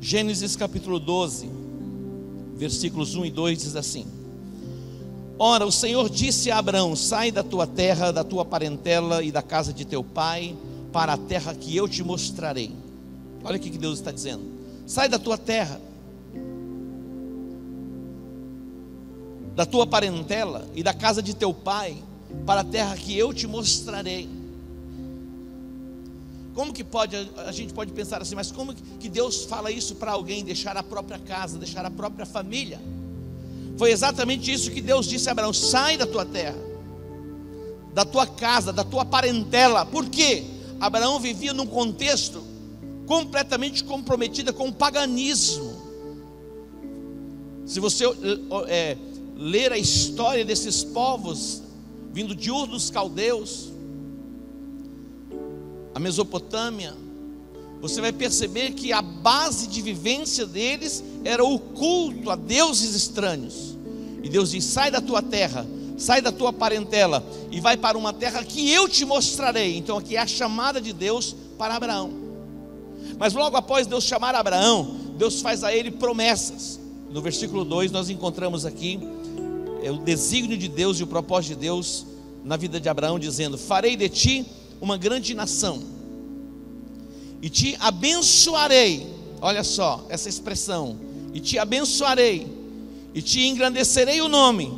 Gênesis capítulo 12, versículos 1 e 2 diz assim: Ora, o Senhor disse a Abraão: sai da tua terra, da tua parentela e da casa de teu pai, para a terra que eu te mostrarei. Olha o que Deus está dizendo: sai da tua terra, da tua parentela e da casa de teu pai, para a terra que eu te mostrarei. Como que pode, a gente pode pensar assim, mas como que Deus fala isso para alguém deixar a própria casa, deixar a própria família? Foi exatamente isso que Deus disse a Abraão: sai da tua terra, da tua casa, da tua parentela. Por quê? Abraão vivia num contexto completamente comprometido com o paganismo. Se você ler a história desses povos vindo de Ur dos Caldeus, a Mesopotâmia, você vai perceber que a base de vivência deles era o culto a deuses estranhos. E Deus diz: sai da tua terra, sai da tua parentela e vai para uma terra que eu te mostrarei. Então aqui é a chamada de Deus para Abraão. Mas logo após Deus chamar Abraão, Deus faz a ele promessas. No versículo 2 nós encontramos aqui o desígnio de Deus e o propósito de Deus na vida de Abraão, dizendo: farei de ti uma grande nação, e te abençoarei. Olha só essa expressão: e te abençoarei, e te engrandecerei o nome,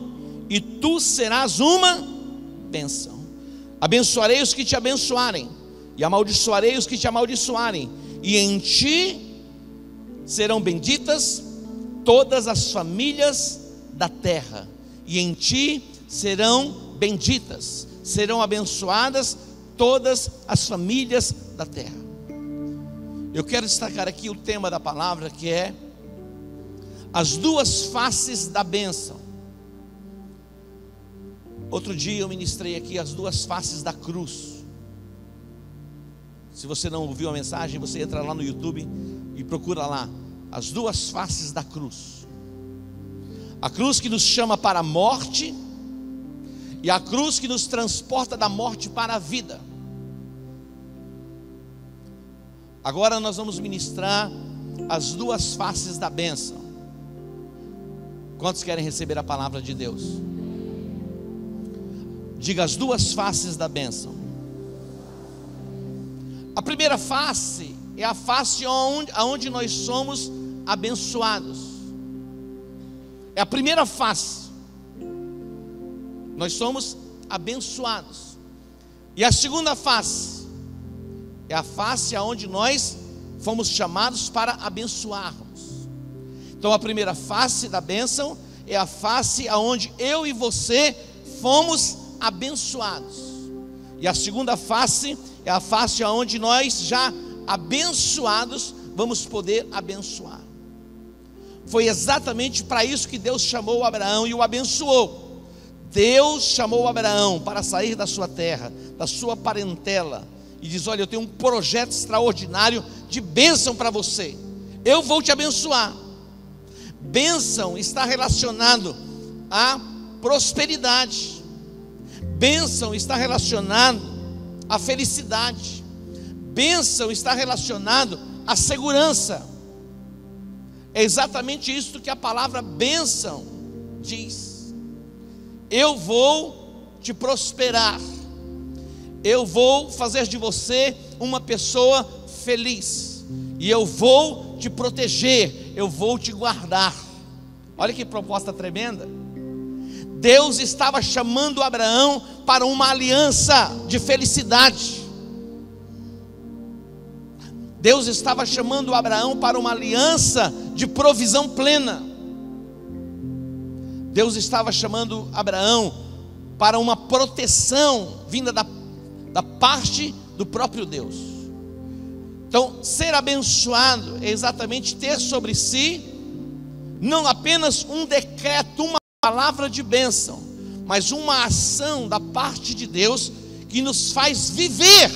e tu serás uma bênção. Abençoarei os que te abençoarem, e amaldiçoarei os que te amaldiçoarem, e em ti serão benditas todas as famílias da terra, e em ti serão benditas, serão abençoadas todas as famílias da terra. Eu quero destacar aqui o tema da palavra, que é as duas faces da bênção. Outro dia eu ministrei aqui as duas faces da cruz. Se você não ouviu a mensagem, você entra lá no YouTube e procura lá as duas faces da cruz. A cruz que nos chama para a morte e a cruz que nos transporta da morte para a vida. Agora nós vamos ministrar as duas faces da bênção. Quantos querem receber a palavra de Deus? Diga: as duas faces da bênção. A primeira face é a face onde nós somos abençoados. É a primeira face. Nós somos abençoados. E a segunda face é a face aonde nós fomos chamados para abençoarmos. Então a primeira face da bênção é a face aonde eu e você fomos abençoados. E a segunda face é a face aonde nós, já abençoados, vamos poder abençoar. Foi exatamente para isso que Deus chamou Abraão e o abençoou. Deus chamou Abraão para sair da sua terra, da sua parentela, e diz: olha, eu tenho um projeto extraordinário de bênção para você. Eu vou te abençoar. Bênção está relacionado à prosperidade. Bênção está relacionado à felicidade. Bênção está relacionado à segurança. É exatamente isso que a palavra bênção diz. Eu vou te prosperar. Eu vou fazer de você uma pessoa feliz. E eu vou te proteger. Eu vou te guardar. Olha que proposta tremenda. Deus estava chamando Abraão para uma aliança de felicidade. Deus estava chamando Abraão para uma aliança de provisão plena. Deus estava chamando Abraão para uma proteção vinda da parte do próprio Deus. Então, ser abençoado é exatamente ter sobre si não apenas um decreto, uma palavra de bênção, mas uma ação da parte de Deus que nos faz viver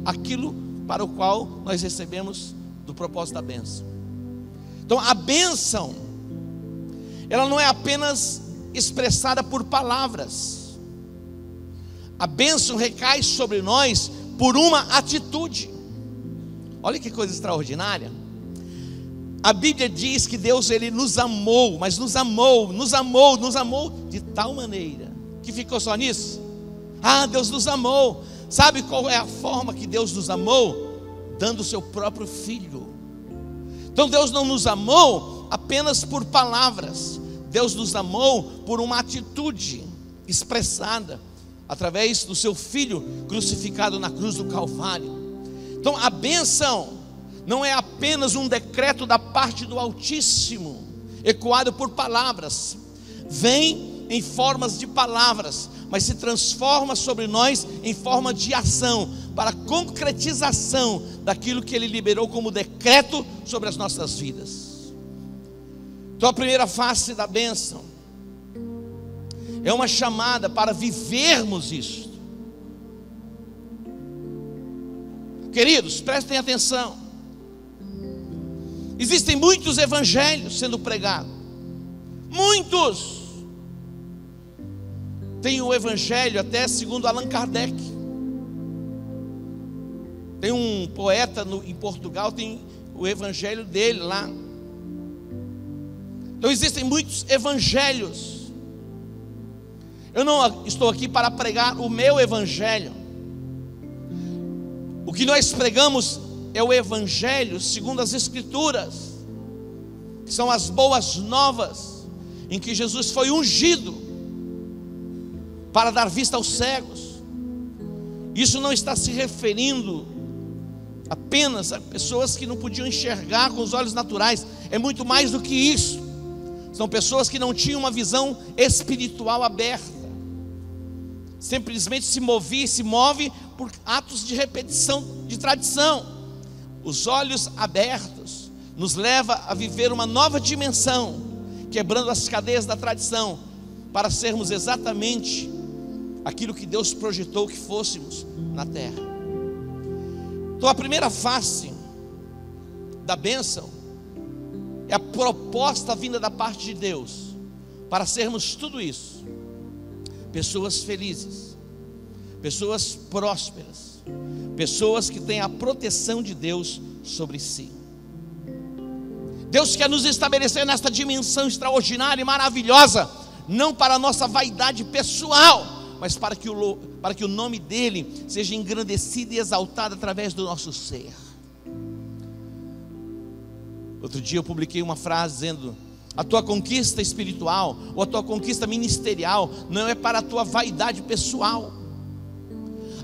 aquilo para o qual nós recebemos do propósito da bênção. Então a bênção, ela não é apenas expressada por palavras. A bênção recai sobre nós por uma atitude. Olha que coisa extraordinária. A Bíblia diz que Deus, Ele nos amou, mas nos amou de tal maneira, que ficou só nisso. Deus nos amou. Sabe qual é a forma que Deus nos amou? Dando o seu próprio Filho. Então Deus não nos amou apenas por palavras, Deus nos amou por uma atitude expressada através do seu Filho crucificado na cruz do Calvário. Então a bênção não é apenas um decreto da parte do Altíssimo, ecoado por palavras, vem em formas de palavras, mas se transforma sobre nós em forma de ação, para a concretização daquilo que Ele liberou como decreto sobre as nossas vidas. Então a primeira face da bênção é uma chamada para vivermos isso. Queridos, prestem atenção. Existem muitos evangelhos sendo pregados, muitos. Tem o evangelho até segundo Allan Kardec. Tem um poeta em Portugal, tem o evangelho dele lá. Então existem muitos evangelhos. Eu não estou aqui para pregar o meu evangelho. O que nós pregamos é o evangelho segundo as Escrituras, que são as boas novas, em que Jesus foi ungido para dar vista aos cegos. Isso não está se referindo apenas a pessoas que não podiam enxergar com os olhos naturais, é muito mais do que isso. São pessoas que não tinham uma visão espiritual aberta, simplesmente se move por atos de repetição, de tradição. Os olhos abertos nos leva a viver uma nova dimensão, quebrando as cadeias da tradição, para sermos exatamente aquilo que Deus projetou que fôssemos na terra. Então a primeira face da bênção é a proposta vinda da parte de Deus, para sermos tudo isso: pessoas felizes, pessoas prósperas, pessoas que têm a proteção de Deus sobre si. Deus quer nos estabelecer nesta dimensão extraordinária e maravilhosa, não para a nossa vaidade pessoal, mas para que o nome dEle seja engrandecido e exaltado através do nosso ser. Outro dia eu publiquei uma frase dizendo: a tua conquista espiritual ou a tua conquista ministerial não é para a tua vaidade pessoal.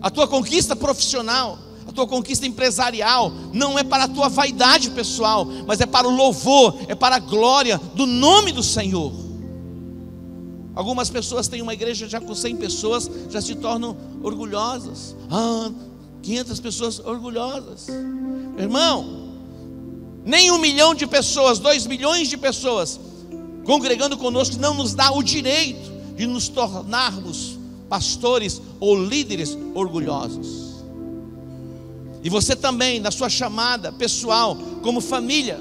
A tua conquista profissional, a tua conquista empresarial não é para a tua vaidade pessoal, mas é para o louvor, é para a glória do nome do Senhor. Algumas pessoas têm uma igreja já com 100 pessoas, já se tornam orgulhosas. 500 pessoas orgulhosas. Irmão, nem 1 milhão de pessoas, 2 milhões de pessoas congregando conosco não nos dá o direito de nos tornarmos pastores ou líderes orgulhosos. E você também, na sua chamada pessoal, como família,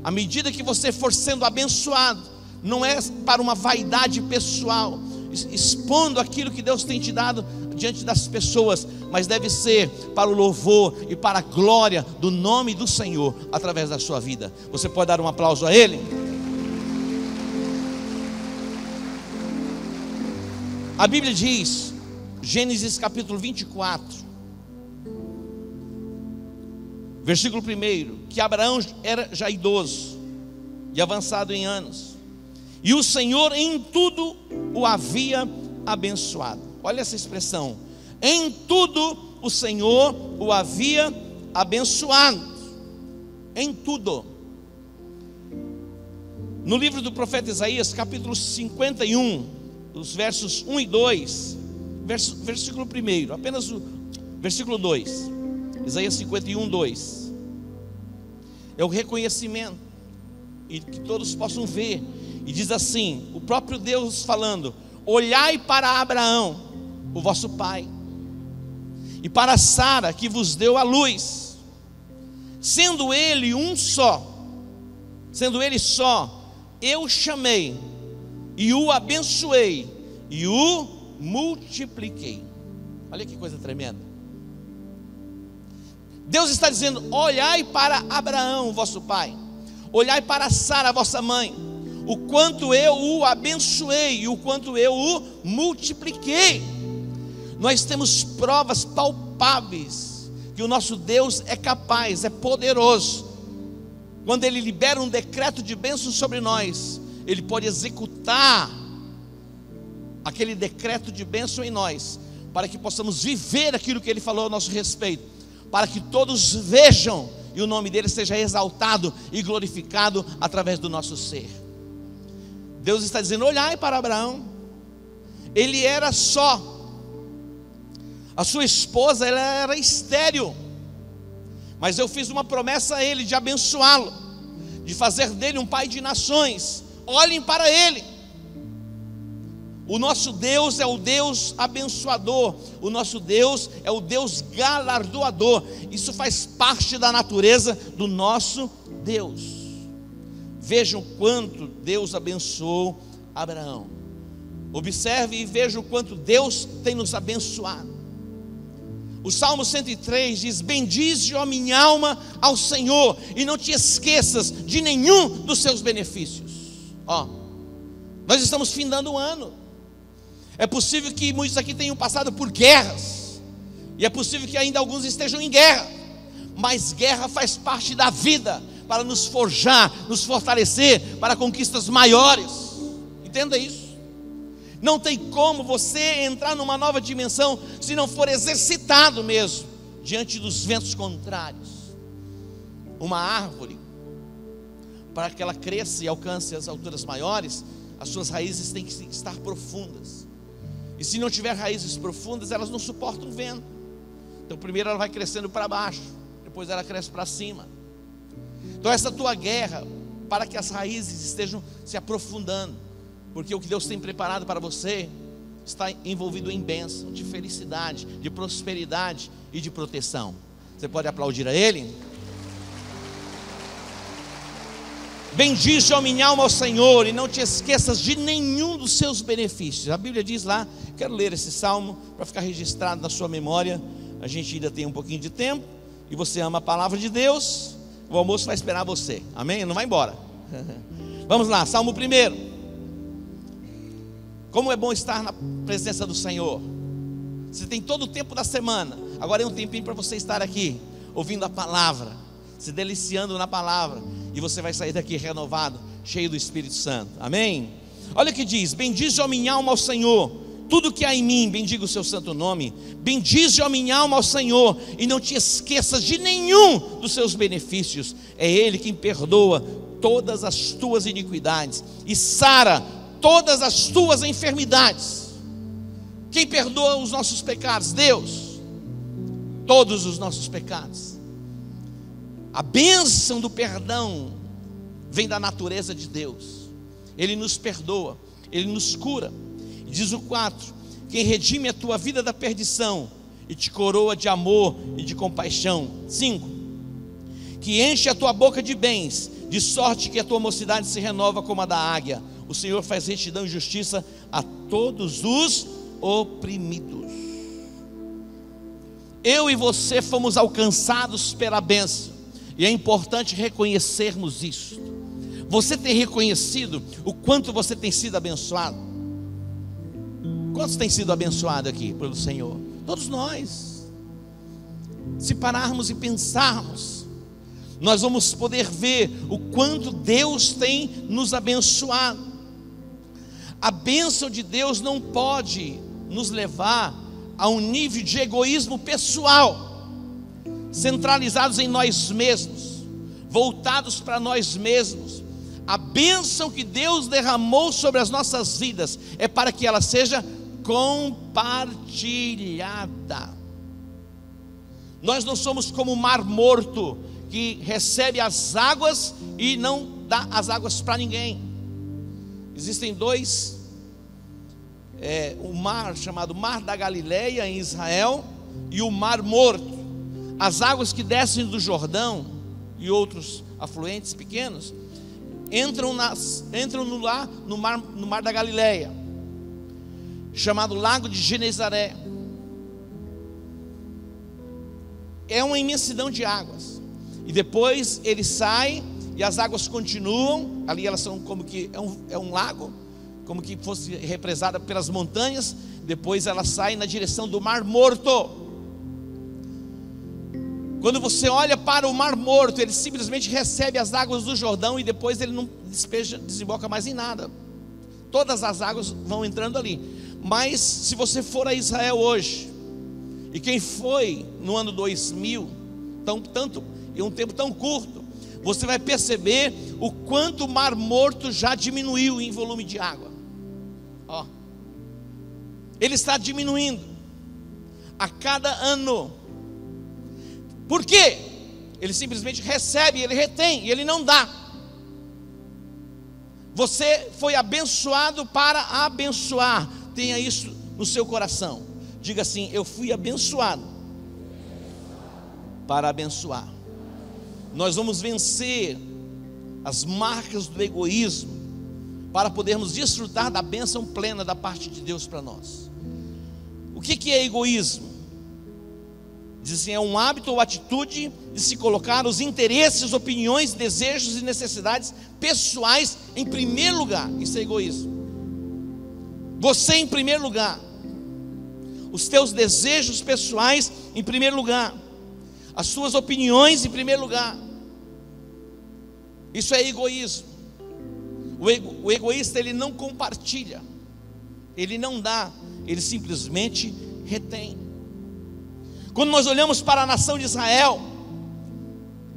à medida que você for sendo abençoado, não é para uma vaidade pessoal, expondo aquilo que Deus tem te dado diante das pessoas, mas deve ser para o louvor e para a glória do nome do Senhor, através da sua vida. Você pode dar um aplauso a Ele? A Bíblia diz, Gênesis capítulo 24, versículo 1, que Abraão era já idoso e avançado em anos, e o Senhor em tudo o havia abençoado. Olha essa expressão: em tudo o Senhor o havia abençoado. Em tudo. No livro do profeta Isaías, capítulo 51, os versos 1 e 2, versículo 1, apenas o versículo 2, Isaías 51, 2, é o reconhecimento, e que todos possam ver, e diz assim, o próprio Deus falando: olhai para Abraão, o vosso pai, e para Sara, que vos deu a luz, sendo ele só, eu o chamei, e o abençoei, e o multipliquei. Olha que coisa tremenda. Deus está dizendo: olhai para Abraão, vosso pai, olhai para Sara, vossa mãe, o quanto eu o abençoei e o quanto eu o multipliquei. Nós temos provas palpáveis que o nosso Deus é capaz, é poderoso. Quando Ele libera um decreto de bênção sobre nós, Ele pode executar aquele decreto de bênção em nós, para que possamos viver aquilo que Ele falou ao nosso respeito, para que todos vejam e o nome dEle seja exaltado e glorificado através do nosso ser. Deus está dizendo: olhai para Abraão. Ele era só, a sua esposa ela era estéril, mas eu fiz uma promessa a ele de abençoá-lo, de fazer dele um pai de nações. Olhem para ele. O nosso Deus é o Deus abençoador, o nosso Deus é o Deus galardoador. Isso faz parte da natureza do nosso Deus. Vejam quanto Deus abençoou Abraão. Observe e veja o quanto Deus tem nos abençoado. O Salmo 103 diz: bendize, ó minha alma, ao Senhor, e não te esqueças de nenhum dos seus benefícios. Nós estamos findando o ano. É possível que muitos aqui tenham passado por guerras, e é possível que ainda alguns estejam em guerra, mas guerra faz parte da vida, para nos forjar, nos fortalecer para conquistas maiores. Entenda isso. Não tem como você entrar numa nova dimensão se não for exercitado mesmo diante dos ventos contrários. Uma árvore, para que ela cresça e alcance as alturas maiores, as suas raízes têm que estar profundas. E se não tiver raízes profundas, elas não suportam o vento. Então primeiro ela vai crescendo para baixo, depois ela cresce para cima. Então essa tua guerra, para que as raízes estejam se aprofundando, porque o que Deus tem preparado para você está envolvido em bênção, de felicidade, de prosperidade e de proteção. Você pode aplaudir a Ele? Bendize, ó minha alma, ao Senhor, e não te esqueças de nenhum dos seus benefícios. A Bíblia diz lá, quero ler esse salmo para ficar registrado na sua memória. A gente ainda tem um pouquinho de tempo, e você ama a palavra de Deus, o almoço vai esperar você, amém? Não vai embora. Vamos lá, Salmo 1. Como é bom estar na presença do Senhor. Você tem todo o tempo da semana, agora é um tempinho para você estar aqui, ouvindo a palavra, se deliciando na palavra, e você vai sair daqui renovado, cheio do Espírito Santo, amém? Olha o que diz: bendize, ó minha alma, ao Senhor, tudo que há em mim, bendiga o seu santo nome. Bendize, ó minha alma, ao Senhor, e não te esqueças de nenhum dos seus benefícios. É Ele quem perdoa todas as tuas iniquidades e sara todas as tuas enfermidades. Quem perdoa os nossos pecados? Deus. Todos os nossos pecados. A bênção do perdão vem da natureza de Deus. Ele nos perdoa, Ele nos cura. Diz o 4: quem redime a tua vida da perdição e te coroa de amor e de compaixão. 5: que enche a tua boca de bens, de sorte que a tua mocidade se renova como a da águia. O Senhor faz retidão e justiça a todos os oprimidos. Eu e você fomos alcançados pela bênção, e é importante reconhecermos isso. Você tem reconhecido o quanto você tem sido abençoado? Quantos têm sido abençoados aqui pelo Senhor? Todos nós. Se pararmos e pensarmos, nós vamos poder ver o quanto Deus tem nos abençoado. A bênção de Deus não pode nos levar a um nível de egoísmo pessoal, centralizados em nós mesmos, voltados para nós mesmos. A bênção que Deus derramou sobre as nossas vidas é para que ela seja compartilhada. Nós não somos como o mar morto, que recebe as águas e não dá as águas para ninguém. Existem dois, o mar chamado Mar da Galileia em Israel, e o Mar Morto. As águas que descem do Jordão e outros afluentes pequenos entram no mar da Galileia, chamado Lago de Genezaré. É uma imensidão de águas, e depois ele sai e as águas continuam, ali elas são como que é um lago, como que fosse represada pelas montanhas, depois ela sai na direção do Mar Morto. Quando você olha para o Mar Morto, ele simplesmente recebe as águas do Jordão e depois ele não desemboca mais em nada. Todas as águas vão entrando ali. Mas se você for a Israel hoje, e quem foi no ano 2000, em um tempo tão curto, você vai perceber o quanto o Mar Morto já diminuiu em volume de água. Ó, ele está diminuindo a cada ano. Por quê? Ele simplesmente recebe, ele retém, e ele não dá. Você foi abençoado para abençoar. Tenha isso no seu coração. Diga assim: eu fui abençoado para abençoar. Nós vamos vencer as marcas do egoísmo para podermos desfrutar da bênção plena da parte de Deus para nós. O que é egoísmo? Diz assim: é um hábito ou atitude de se colocar os interesses, opiniões, desejos e necessidades pessoais em primeiro lugar. Isso é egoísmo. Você em primeiro lugar, os teus desejos pessoais em primeiro lugar, as suas opiniões em primeiro lugar. Isso é egoísmo. O egoísta, ele não compartilha, ele não dá, ele simplesmente retém. Quando nós olhamos para a nação de Israel,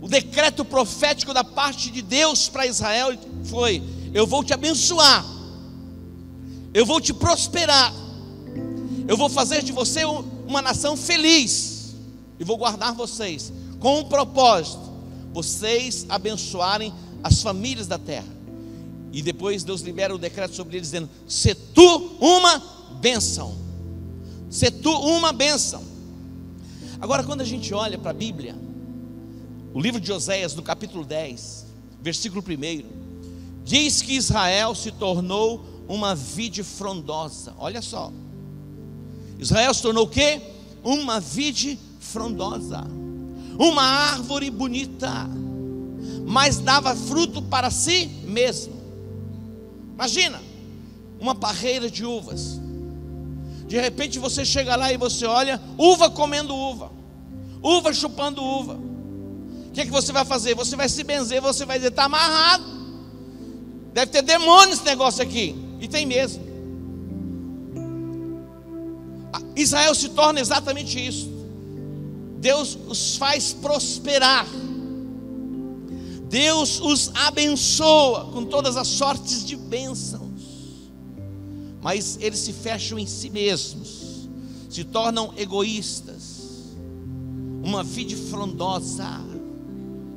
o decreto profético da parte de Deus para Israel foi: eu vou te abençoar, eu vou te prosperar, eu vou fazer de você uma nação feliz, e vou guardar vocês com um propósito: vocês abençoarem as famílias da terra. E depois Deus libera o decreto sobre eles dizendo: se tu uma bênção, se tu uma bênção. Agora, quando a gente olha para a Bíblia, o livro de Oséias, no capítulo 10, versículo 1, diz que Israel se tornou uma vide frondosa. Olha só, Israel se tornou o quê? Uma vide frondosa, uma árvore bonita, mas dava fruto para si mesmo. Imagina, uma parreira de uvas. De repente você chega lá e você olha, uva comendo uva, uva chupando uva. O que você vai fazer? Você vai se benzer, você vai dizer: está amarrado, deve ter demônio esse negócio aqui. E tem mesmo. Israel se torna exatamente isso. Deus os faz prosperar, Deus os abençoa com todas as sortes de bênçãos, mas eles se fecham em si mesmos, se tornam egoístas. Uma vide frondosa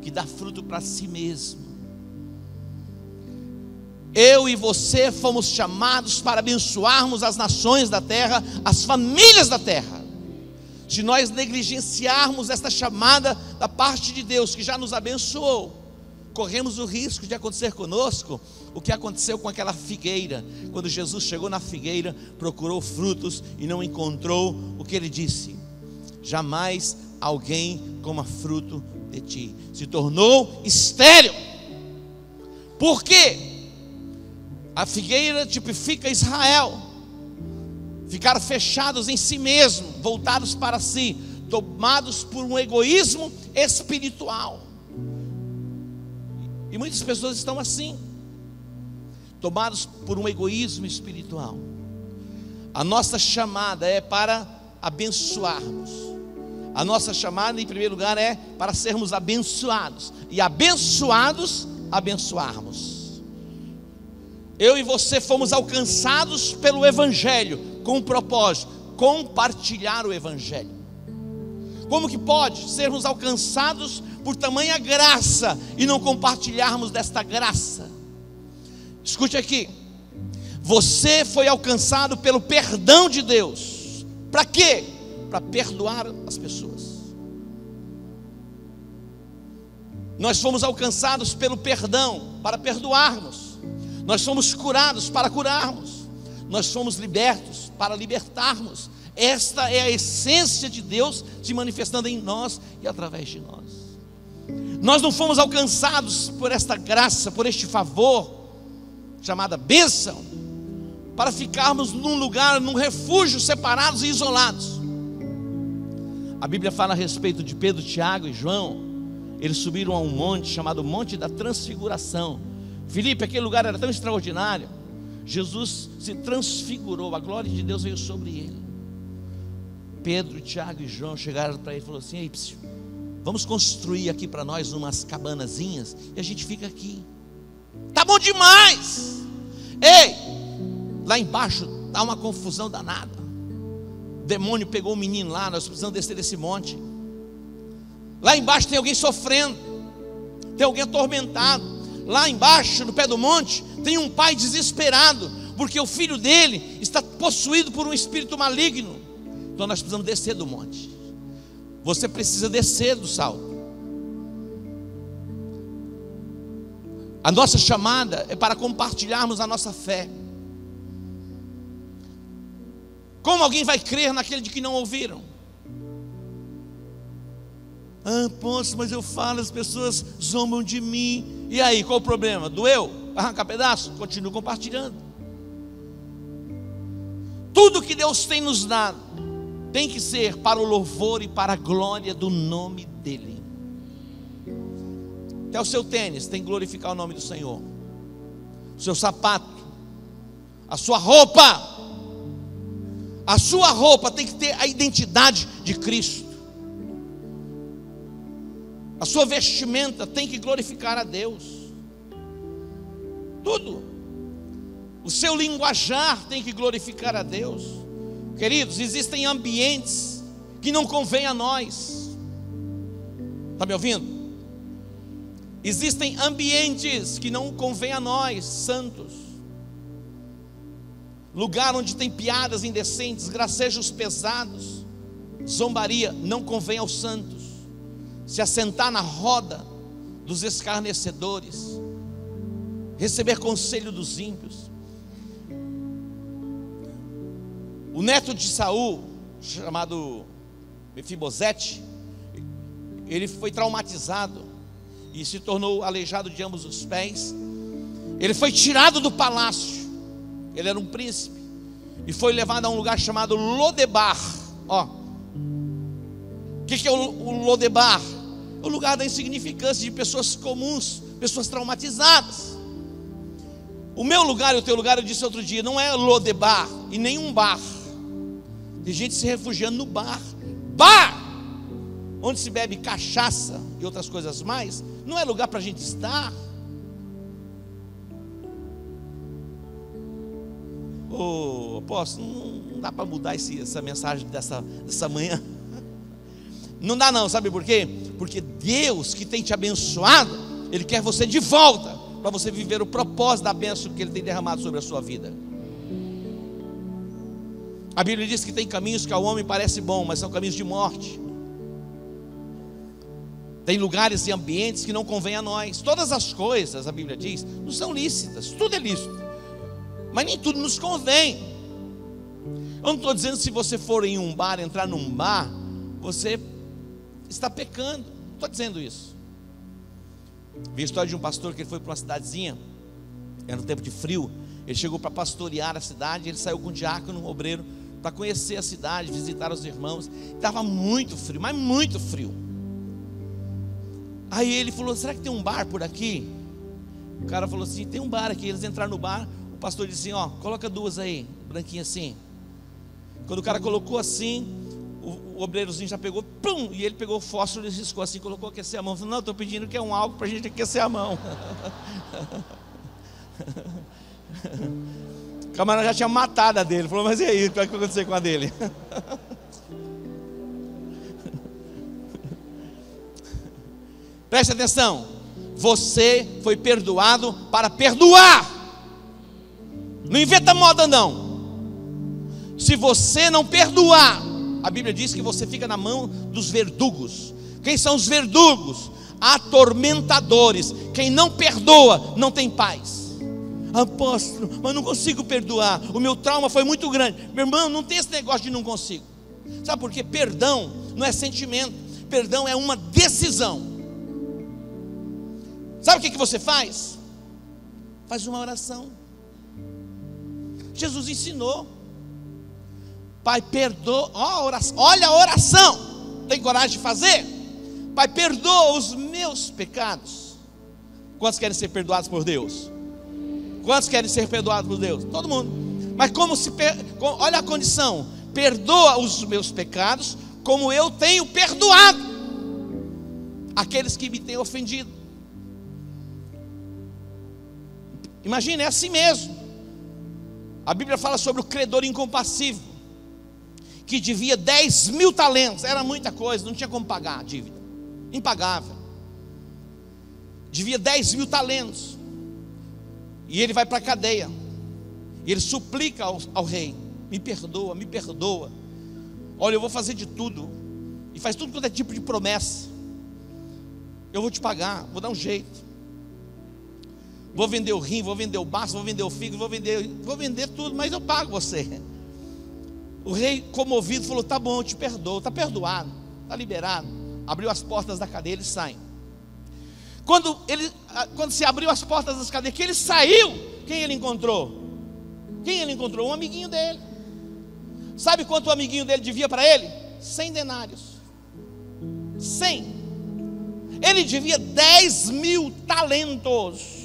que dá fruto para si mesmo. Eu e você fomos chamados para abençoarmos as nações da terra, as famílias da terra. Se nós negligenciarmos esta chamada da parte de Deus, que já nos abençoou, corremos o risco de acontecer conosco o que aconteceu com aquela figueira. Quando Jesus chegou na figueira, procurou frutos e não encontrou, o que ele disse: jamais alguém coma fruto de ti. Se tornou estéril. Por quê? A figueira tipifica Israel. Ficaram fechados em si mesmo, voltados para si, tomados por um egoísmo espiritual. E muitas pessoas estão assim, tomados por um egoísmo espiritual. A nossa chamada é para abençoarmos. A nossa chamada, em primeiro lugar, é para sermos abençoados, e abençoados, abençoarmos. Eu e você fomos alcançados pelo Evangelho, com um propósito: compartilhar o Evangelho. Como que pode sermos alcançados por tamanha graça e não compartilharmos desta graça? Escute aqui: você foi alcançado pelo perdão de Deus. Para quê? Para perdoar as pessoas. Nós fomos alcançados pelo perdão para perdoarmos. Nós fomos curados para curarmos. Nós fomos libertos para libertarmos. Esta é a essência de Deus se manifestando em nós e através de nós. Nós não fomos alcançados por esta graça, por este favor, chamada bênção, para ficarmos num lugar, num refúgio, separados e isolados. A Bíblia fala a respeito de Pedro, Tiago e João. Eles subiram a um monte chamado Monte da Transfiguração. Filipe, aquele lugar era tão extraordinário. Jesus se transfigurou, a glória de Deus veio sobre ele. Pedro, Tiago e João chegaram para ele e falaram assim: ei, psiu, vamos construir aqui para nós umas cabanazinhas e a gente fica aqui. Tá bom demais. Ei, lá embaixo está uma confusão danada. O demônio pegou o menino lá, nós precisamos descer desse monte. Lá embaixo tem alguém sofrendo, tem alguém atormentado. Lá embaixo, no pé do monte, tem um pai desesperado, porque o filho dele está possuído por um espírito maligno. Então nós precisamos descer do monte. Você precisa descer do salto. A nossa chamada é para compartilharmos a nossa fé. Como alguém vai crer naquele de que não ouviram? Ah, poxa, mas eu falo, as pessoas zombam de mim. E aí, qual o problema? Doeu? Arrancar pedaço? Continua compartilhando. Tudo que Deus tem nos dado tem que ser para o louvor e para a glória do nome dEle. Até o seu tênis tem que glorificar o nome do Senhor. O seu sapato, a sua roupa tem que ter a identidade de Cristo. A sua vestimenta tem que glorificar a Deus. Tudo. O seu linguajar tem que glorificar a Deus. Queridos, existem ambientes que não convém a nós. Está me ouvindo? Existem ambientes que não convém a nós, santos. Lugar onde tem piadas indecentes, gracejos pesados, zombaria, não convém aos santos. Se assentar na roda dos escarnecedores, receber conselho dos ímpios. O neto de Saul, chamado Mefibosete, ele foi traumatizado e se tornou aleijado de ambos os pés. Ele foi tirado do palácio. Ele era um príncipe e foi levado a um lugar chamado Lodebar. O que é o Lodebar? O lugar da insignificância, de pessoas comuns, pessoas traumatizadas. O meu lugar e o teu lugar, eu disse outro dia, não é Lodebar e nem um bar. Tem gente se refugiando no bar. Bar, onde se bebe cachaça e outras coisas mais, não é lugar para a gente estar. Apóstolo, não dá para mudar essa mensagem dessa manhã. Não dá não, sabe por quê? Porque Deus que tem te abençoado, Ele quer você de volta, para você viver o propósito da bênção que Ele tem derramado sobre a sua vida. A Bíblia diz que tem caminhos que ao homem parece bom, mas são caminhos de morte. Tem lugares e ambientes que não convém a nós. Todas as coisas, a Bíblia diz, não são lícitas, tudo é lícito, mas nem tudo nos convém. Eu não estou dizendo se você for em um bar, entrar num bar, você está pecando, não estou dizendo isso. Vi a história de um pastor que ele foi para uma cidadezinha, era um tempo de frio. Ele chegou para pastorear a cidade. Ele saiu com um diácono, um obreiro, para conhecer a cidade, visitar os irmãos. Estava muito frio, mas muito frio. Aí ele falou: será que tem um bar por aqui? O cara falou assim: tem um bar aqui. Eles entraram no bar. O pastor disse assim: coloca duas aí, branquinha assim. Quando o cara colocou assim, o obreirozinho já pegou, pum, e ele pegou o fósforo e riscou assim, colocou aquecer a mão. Falou: não, estou pedindo que é um álcool para a gente aquecer a mão. O camarada já tinha matado a dele. Falou: mas e aí, o que vai acontecer com a dele? Preste atenção. Você foi perdoado para perdoar. Não inventa moda não. Se você não perdoar, a Bíblia diz que você fica na mão dos verdugos. Quem são os verdugos? Atormentadores. Quem não perdoa não tem paz. Apóstolo, mas não consigo perdoar, o meu trauma foi muito grande. Meu irmão, não tem esse negócio de não consigo. Sabe por quê? Perdão não é sentimento, perdão é uma decisão. Sabe o que você faz? Faz uma oração. Jesus ensinou. Pai, perdoa. Olha a oração. Tem coragem de fazer? Pai, perdoa os meus pecados. Quantos querem ser perdoados por Deus? Quantos querem ser perdoados por Deus? Todo mundo. Mas olha a condição: perdoa os meus pecados, como eu tenho perdoado aqueles que me têm ofendido. Imagine, é assim mesmo. A Bíblia fala sobre o credor incompassível, que devia 10.000 talentos, era muita coisa, não tinha como pagar a dívida, impagável. Devia 10.000 talentos, e ele vai para a cadeia, e ele suplica ao rei: me perdoa, me perdoa. Olha, eu vou fazer de tudo, e faz tudo quanto é tipo de promessa. Eu vou te pagar, vou dar um jeito. Vou vender o rim, vou vender o baço, vou vender o fígado, vou vender tudo, mas eu pago você. O rei, comovido, falou: tá bom, eu te perdoo, está perdoado, está liberado. Abriu as portas da cadeia, ele sai. Quando se abriu as portas das cadeias, que ele saiu, quem ele encontrou? Quem ele encontrou? Um amiguinho dele. Sabe quanto o amiguinho dele devia para ele? 100 denários. 100. Ele devia 10.000 talentos.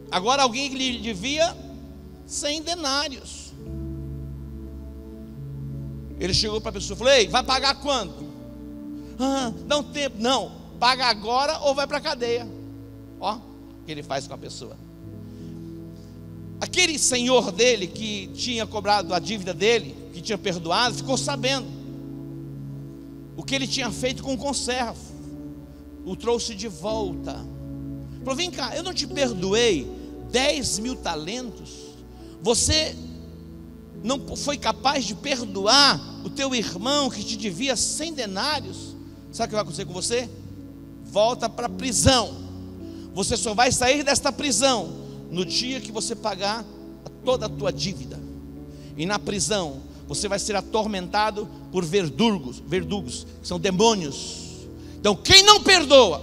Agora alguém que lhe devia 100 denários. Ele chegou para a pessoa e falou: ei, vai pagar quando? Dá um tempo. Não, paga agora ou vai para a cadeia. Ó, o que ele faz com a pessoa. Aquele senhor dele que tinha cobrado a dívida dele, que tinha perdoado, ficou sabendo o que ele tinha feito com o conservo. O trouxe de volta. Falou: vem cá, eu não te perdoei 10.000 talentos? Você não foi capaz de perdoar o teu irmão que te devia 100 denários? Sabe o que vai acontecer com você? Volta para a prisão. Você só vai sair desta prisão no dia que você pagar toda a tua dívida. E na prisão você vai ser atormentado por verdugos, que são demônios. Então quem não perdoa,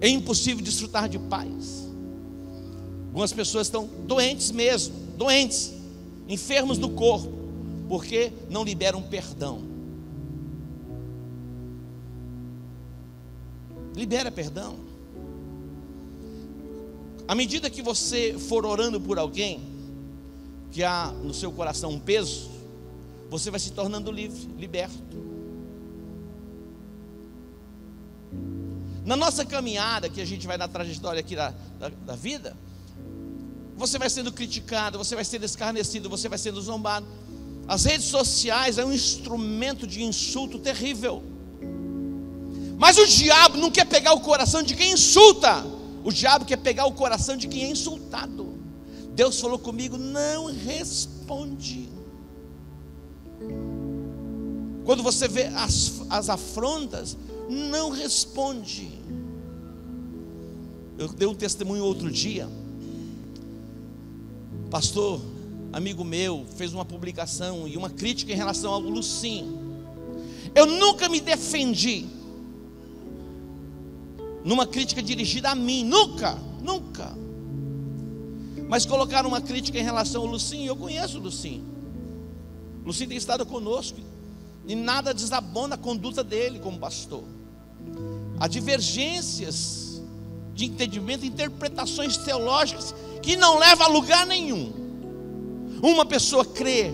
é impossível desfrutar de paz. Algumas pessoas estão doentes mesmo, doentes, enfermos do corpo, porque não liberam perdão. Libera perdão. À medida que você for orando por alguém que há no seu coração um peso, você vai se tornando livre, liberto. Na nossa caminhada, que a gente vai na trajetória aqui da vida, você vai sendo criticado, você vai sendo escarnecido, você vai sendo zombado. As redes sociais é um instrumento de insulto terrível. Mas o diabo não quer pegar o coração de quem insulta, o diabo quer pegar o coração de quem é insultado. Deus falou comigo: não responde. Quando você vê as afrontas, não responde. Eu dei um testemunho outro dia. Pastor, amigo meu, fez uma publicação e uma crítica em relação ao Lucinho. Eu nunca me defendi numa crítica dirigida a mim, nunca. Mas colocaram uma crítica em relação ao Lucinho. Eu conheço o Lucinho. O Lucinho tem estado conosco e nada desabona a conduta dele como pastor. Há divergências de entendimento, interpretações teológicas que não levam a lugar nenhum. Uma pessoa crê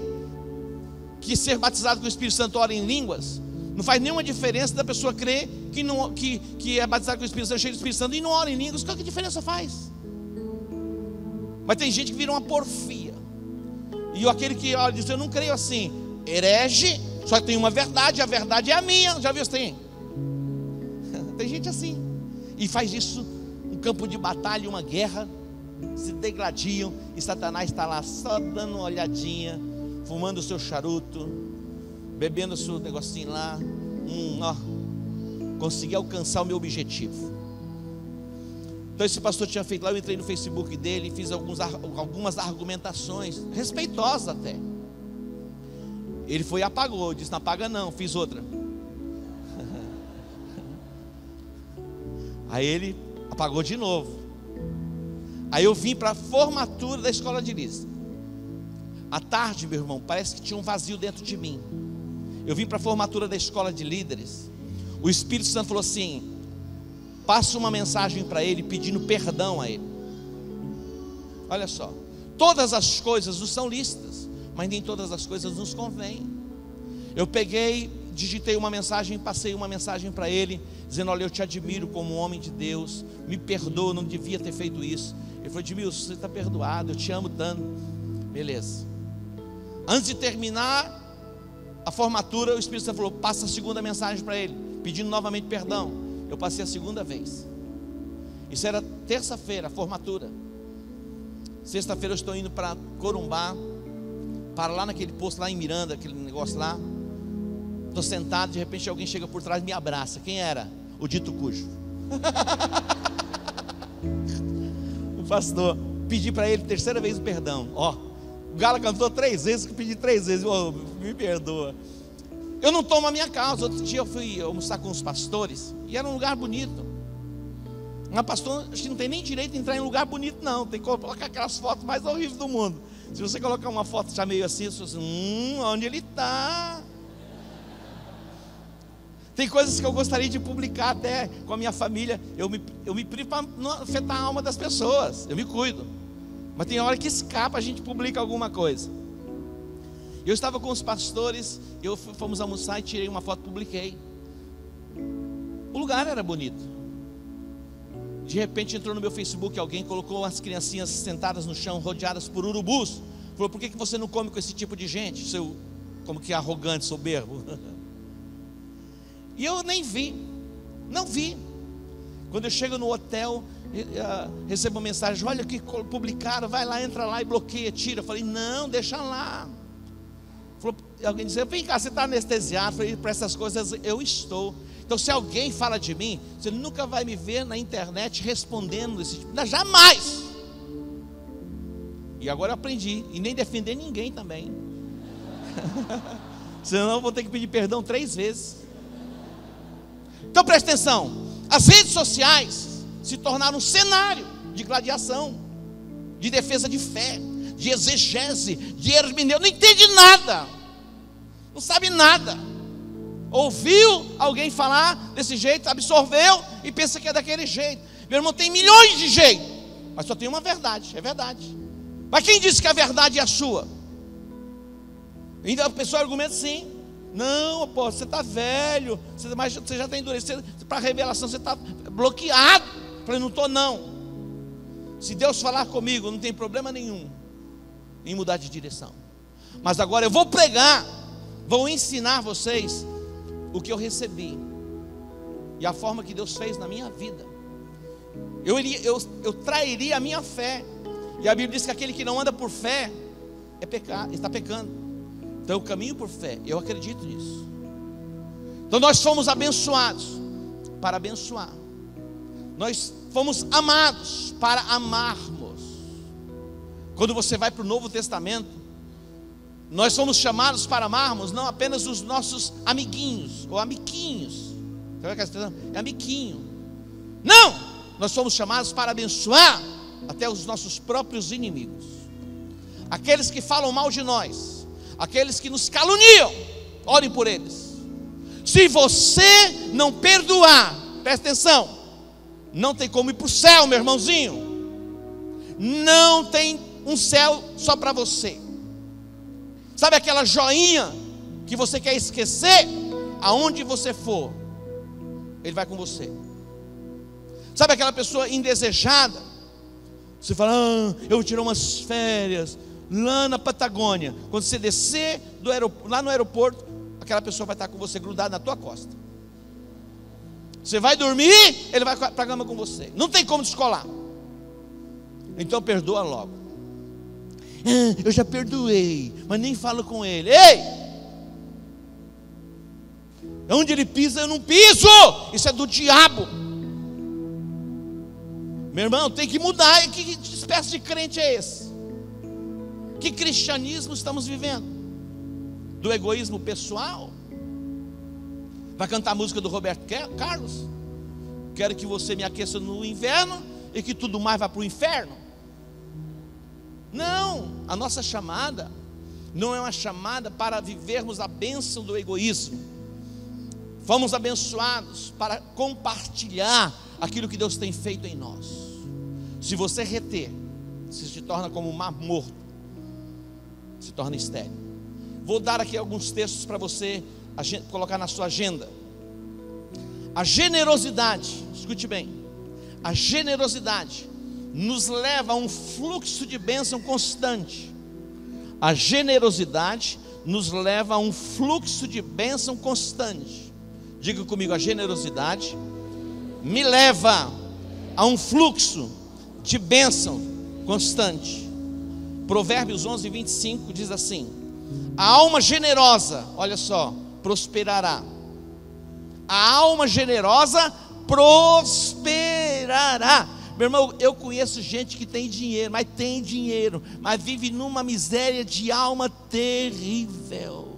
que ser batizado com o Espírito Santo, ora em línguas, não faz nenhuma diferença da pessoa crer que é batizado com o Espírito Santo, cheio do Espírito Santo e não ora em línguas. Qual que diferença faz? Mas tem gente que vira uma porfia. E aquele que olha diz: eu não creio assim, herege. Só que tem uma verdade, a verdade é a minha. Já viu assim? Tem gente assim. E faz isso um campo de batalha, uma guerra. Se degladiam. E Satanás está lá só dando uma olhadinha, fumando o seu charuto, bebendo o seu negocinho lá. Consegui alcançar o meu objetivo. Então esse pastor tinha feito lá, eu entrei no Facebook dele, fiz algumas argumentações, respeitosas até. Ele foi e apagou, disse: não apaga não, fiz outra. Aí ele apagou de novo. Aí eu vim para a formatura da escola de líderes. À tarde, meu irmão, parece que tinha um vazio dentro de mim. Eu vim para a formatura da escola de líderes. O Espírito Santo falou assim: passa uma mensagem para ele pedindo perdão a ele. Olha só, todas as coisas nos são lícitas, mas nem todas as coisas nos convêm. Eu peguei, digitei uma mensagem, passei uma mensagem para ele, dizendo: olha, eu te admiro como um homem de Deus, me perdoa, não devia ter feito isso. Ele falou: Edmilson, você está perdoado, eu te amo tanto. Beleza. Antes de terminar a formatura, o Espírito Santo falou: passa a segunda mensagem para ele, pedindo novamente perdão. Eu passei a segunda vez. Isso era terça-feira, a formatura. Sexta-feira eu estou indo para Corumbá, para lá naquele posto lá em Miranda, aquele negócio lá. Estou sentado, de repente alguém chega por trás e me abraça. Quem era? O dito cujo. O pastor. Pedi para ele terceira vez o perdão. O Galo cantou 3 vezes, que eu pedi 3 vezes. Me perdoa. Eu não tomo a minha causa. Outro dia eu fui almoçar com os pastores e era um lugar bonito. Uma pastora, acho que não tem nem direito de entrar em lugar bonito, não. Tem que colocar aquelas fotos mais horríveis do mundo. Se você colocar uma foto já meio assim, você fala assim: onde ele está? Tem coisas que eu gostaria de publicar até com a minha família. Eu me privo para não afetar a alma das pessoas. Eu me cuido. Mas tem hora que escapa, a gente publica alguma coisa. Eu estava com os pastores, fomos almoçar e tirei uma foto e publiquei. O lugar era bonito. De repente entrou no meu Facebook, alguém colocou as criancinhas sentadas no chão, rodeadas por urubus. Falou: por que você não come com esse tipo de gente, seu, como que arrogante, soberbo? E eu nem vi, não vi. Quando eu chego no hotel, recebo uma mensagem: olha que publicaram, vai lá, entra lá e bloqueia, tira. Eu falei: não, deixa lá. Alguém disse: vem cá, você está anestesiado? Eu falei: para essas coisas eu estou. Então, se alguém fala de mim, você nunca vai me ver na internet respondendo esse tipo. Não, jamais. E agora eu aprendi, e nem defender ninguém também. Senão eu vou ter que pedir perdão 3 vezes. Então preste atenção, as redes sociais se tornaram um cenário de gladiação, de defesa de fé, de exegese, de hermenêutica. Não entende nada, não sabe nada. Ouviu alguém falar desse jeito, absorveu e pensa que é daquele jeito. Meu irmão, tem milhões de jeitos, mas só tem uma verdade, é verdade. Mas quem disse que a verdade é a sua? Ainda a pessoa argumenta assim: não, pô, você está velho, você já está endurecido, para a revelação você está bloqueado. Eu falei: não estou não. Se Deus falar comigo, não tem problema nenhum em mudar de direção. Mas agora eu vou pregar, vou ensinar vocês o que eu recebi e a forma que Deus fez na minha vida. Eu trairia a minha fé. E a Bíblia diz que aquele que não anda por fé é pecado, está pecando. Então eu caminho por fé, eu acredito nisso. Então nós fomos abençoados para abençoar. Nós fomos amados para amarmos. Quando você vai para o Novo Testamento, nós somos chamados para amarmos não apenas os nossos amiguinhos ou amiquinhos. É amiguinho. Não! Nós somos chamados para abençoar até os nossos próprios inimigos. Aqueles que falam mal de nós, aqueles que nos caluniam, orem por eles. Se você não perdoar, presta atenção, não tem como ir para o céu, meu irmãozinho. Não tem um céu só para você. Sabe aquela joinha que você quer esquecer? Aonde você for, ele vai com você. Sabe aquela pessoa indesejada? Você fala: eu vou tirar umas férias lá na Patagônia. Quando você descer lá no aeroporto, aquela pessoa vai estar com você grudada na tua costa. Você vai dormir, ele vai para a cama com você. Não tem como descolar. Então perdoa logo. Eu já perdoei, mas nem falo com ele. Ei! Onde ele pisa, eu não piso. Isso é do diabo. Meu irmão, tem que mudar. Que espécie de crente é esse? Que cristianismo estamos vivendo? Do egoísmo pessoal? Vai cantar a música do Roberto Carlos? quero que você me aqueça no inverno e que tudo mais vá para o inferno. Não, a nossa chamada não é uma chamada para vivermos a bênção do egoísmo. Fomos abençoados para compartilhar aquilo que Deus tem feito em nós. Se você reter, você se torna como um mar morto, se torna estéril. Vou dar aqui alguns textos para você colocar na sua agenda. A generosidade, escute bem, a generosidade nos leva a um fluxo de bênção constante. A generosidade nos leva a um fluxo de bênção constante. Diga comigo, a generosidade me leva a um fluxo de bênção constante. Provérbios 11:25 diz assim: a alma generosa, olha só, prosperará. A alma generosa prosperará. Meu irmão, eu conheço gente que tem dinheiro, mas vive numa miséria de alma terrível.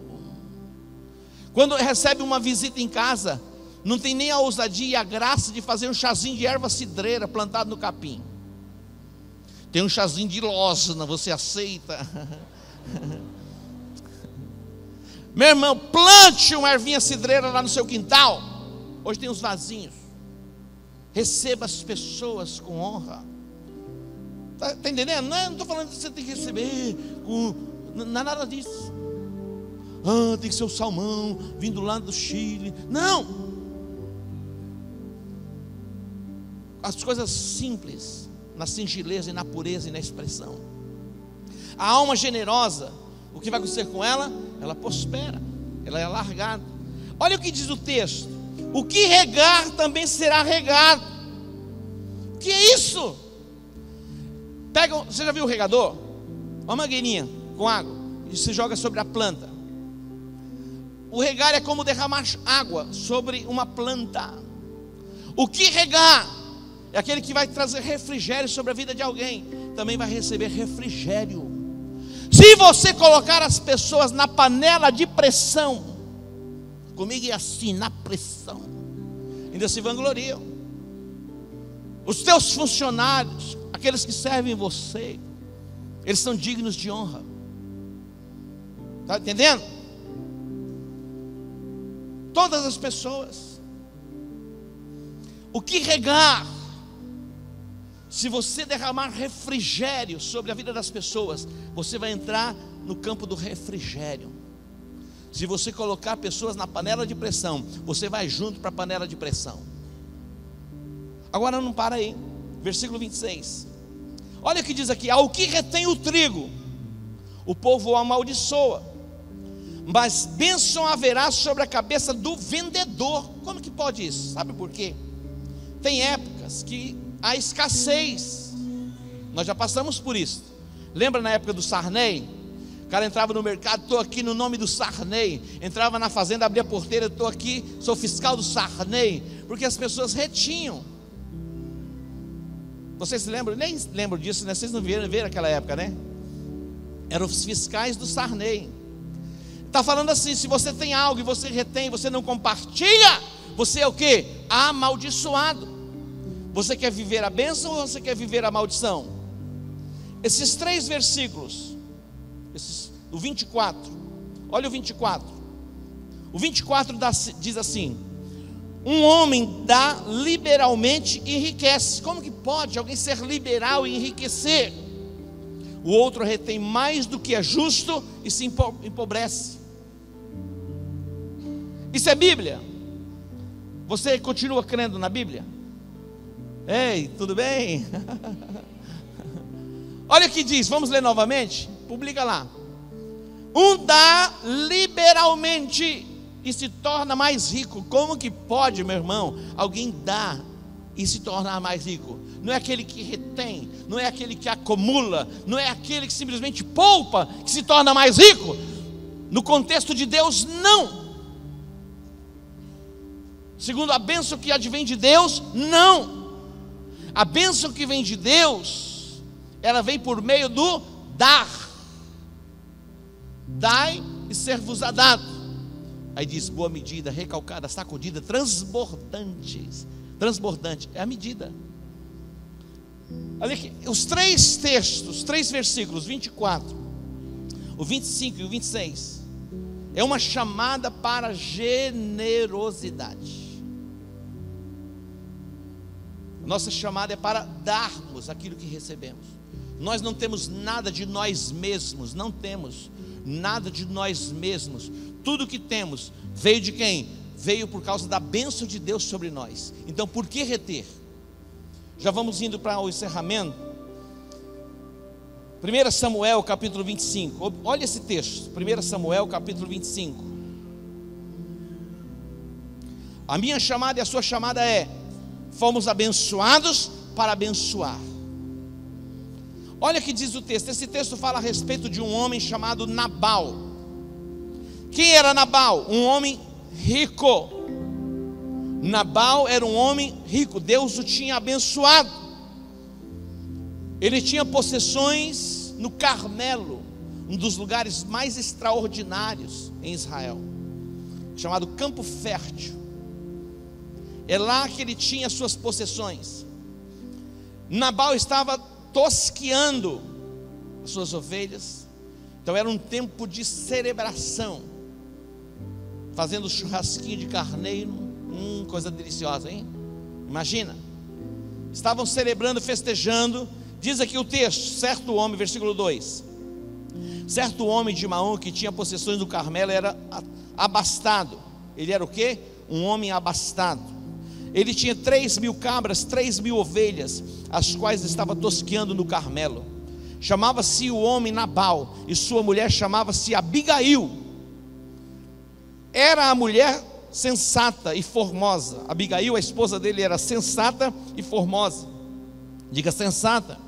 Quando recebe uma visita em casa, não tem nem a ousadia e a graça de fazer um chazinho de erva cidreira plantado no capim. Tem um chazinho de losna, você aceita? Meu irmão, plante uma ervinha cidreira lá no seu quintal. Hoje tem uns vasinhos. Receba as pessoas com honra. Está entendendo? Não estou falando que você tem que receber não é nada disso. Tem que ser o salmão vindo lá do Chile. Não. As coisas simples, na singeleza e na pureza e na expressão. A alma generosa, o que vai acontecer com ela? Ela prospera, ela é alargada. Olha o que diz o texto: o que regar também será regado. O que é isso? Você já viu o regador? Uma mangueirinha com água e se joga sobre a planta. O regar é como derramar água sobre uma planta. O que regar é aquele que vai trazer refrigério sobre a vida de alguém, também vai receber refrigério. Se você colocar as pessoas na panela de pressão, comigo é assim, na pressão, ainda se vangloriam. Os teus funcionários, aqueles que servem você, eles são dignos de honra. Está entendendo? Todas as pessoas. O que regar? Se você derramar refrigério sobre a vida das pessoas, você vai entrar no campo do refrigério. Se você colocar pessoas na panela de pressão, você vai junto para a panela de pressão. Agora não para aí, versículo 26. Olha o que diz aqui: ao que retém o trigo, o povo o amaldiçoa, mas bênção haverá sobre a cabeça do vendedor. Como que pode isso? Sabe por quê? Tem épocas que há escassez. Nós já passamos por isso. Lembra na época do Sarney? O cara entrava no mercado: estou aqui no nome do Sarney. Entrava na fazenda, abria a porteira: estou aqui, sou fiscal do Sarney. Porque as pessoas retinham. Vocês se lembram? Nem lembram disso, né? Vocês não viram aquela época, né? Eram os fiscais do Sarney. Está falando assim: se você tem algo e você retém, você não compartilha, você é o quê? Amaldiçoado. Você quer viver a bênção ou você quer viver a maldição? Esses 3 versículos, o 24, olha o 24. O 24 diz assim: um homem dá liberalmente e enriquece. Como que pode alguém ser liberal e enriquecer? O outro retém mais do que é justo e se empobrece. Isso é Bíblia? Você continua crendo na Bíblia? Ei, tudo bem? Olha o que diz, vamos ler novamente? Publica lá. Um dá liberalmente e se torna mais rico. Como que pode, meu irmão, alguém dá e se tornar mais rico? Não é aquele que retém, não é aquele que acumula, não é aquele que simplesmente poupa que se torna mais rico. No contexto de Deus, não. Segundo a bênção que advém de Deus, não. A bênção que vem de Deus, ela vem por meio do dar. Dai e ser-vos-á dado. Aí diz: boa medida, recalcada, sacudida, transbordantes, transbordante. É a medida. Olha aqui, os 3 textos, 3 versículos, 24, o 25 e o 26, é uma chamada para generosidade. Nossa chamada é para darmos aquilo que recebemos. Nós não temos nada de nós mesmos, não temos nada de nós mesmos. Tudo que temos veio de quem? Veio por causa da bênção de Deus sobre nós. Então, por que reter? Já vamos indo para o encerramento. 1 Samuel capítulo 25. Olha esse texto, 1 Samuel capítulo 25. A minha chamada e a sua chamada é: fomos abençoados para abençoar. Olha o que diz o texto. Esse texto fala a respeito de um homem chamado Nabal. Quem era Nabal? Um homem rico. Nabal era um homem rico. Deus o tinha abençoado. Ele tinha possessões no Carmelo, um dos lugares mais extraordinários em Israel, chamado Campo Fértil. É lá que ele tinha suas possessões. Nabal estava tosqueando as suas ovelhas. Então era um tempo de celebração, fazendo churrasquinho de carneiro. Coisa deliciosa, hein? Imagina. Estavam celebrando, festejando. Diz aqui o texto: certo homem, versículo 2: certo homem de Maom, que tinha possessões do Carmelo, era abastado. Ele era o quê? Um homem abastado. Ele tinha 3.000 cabras, 3.000 ovelhas, as quais estava tosqueando no Carmelo. Chamava-se o homem Nabal, e sua mulher chamava-se Abigail. Era a mulher sensata e formosa. Abigail, a esposa dele, era sensata e formosa. Diga sensata.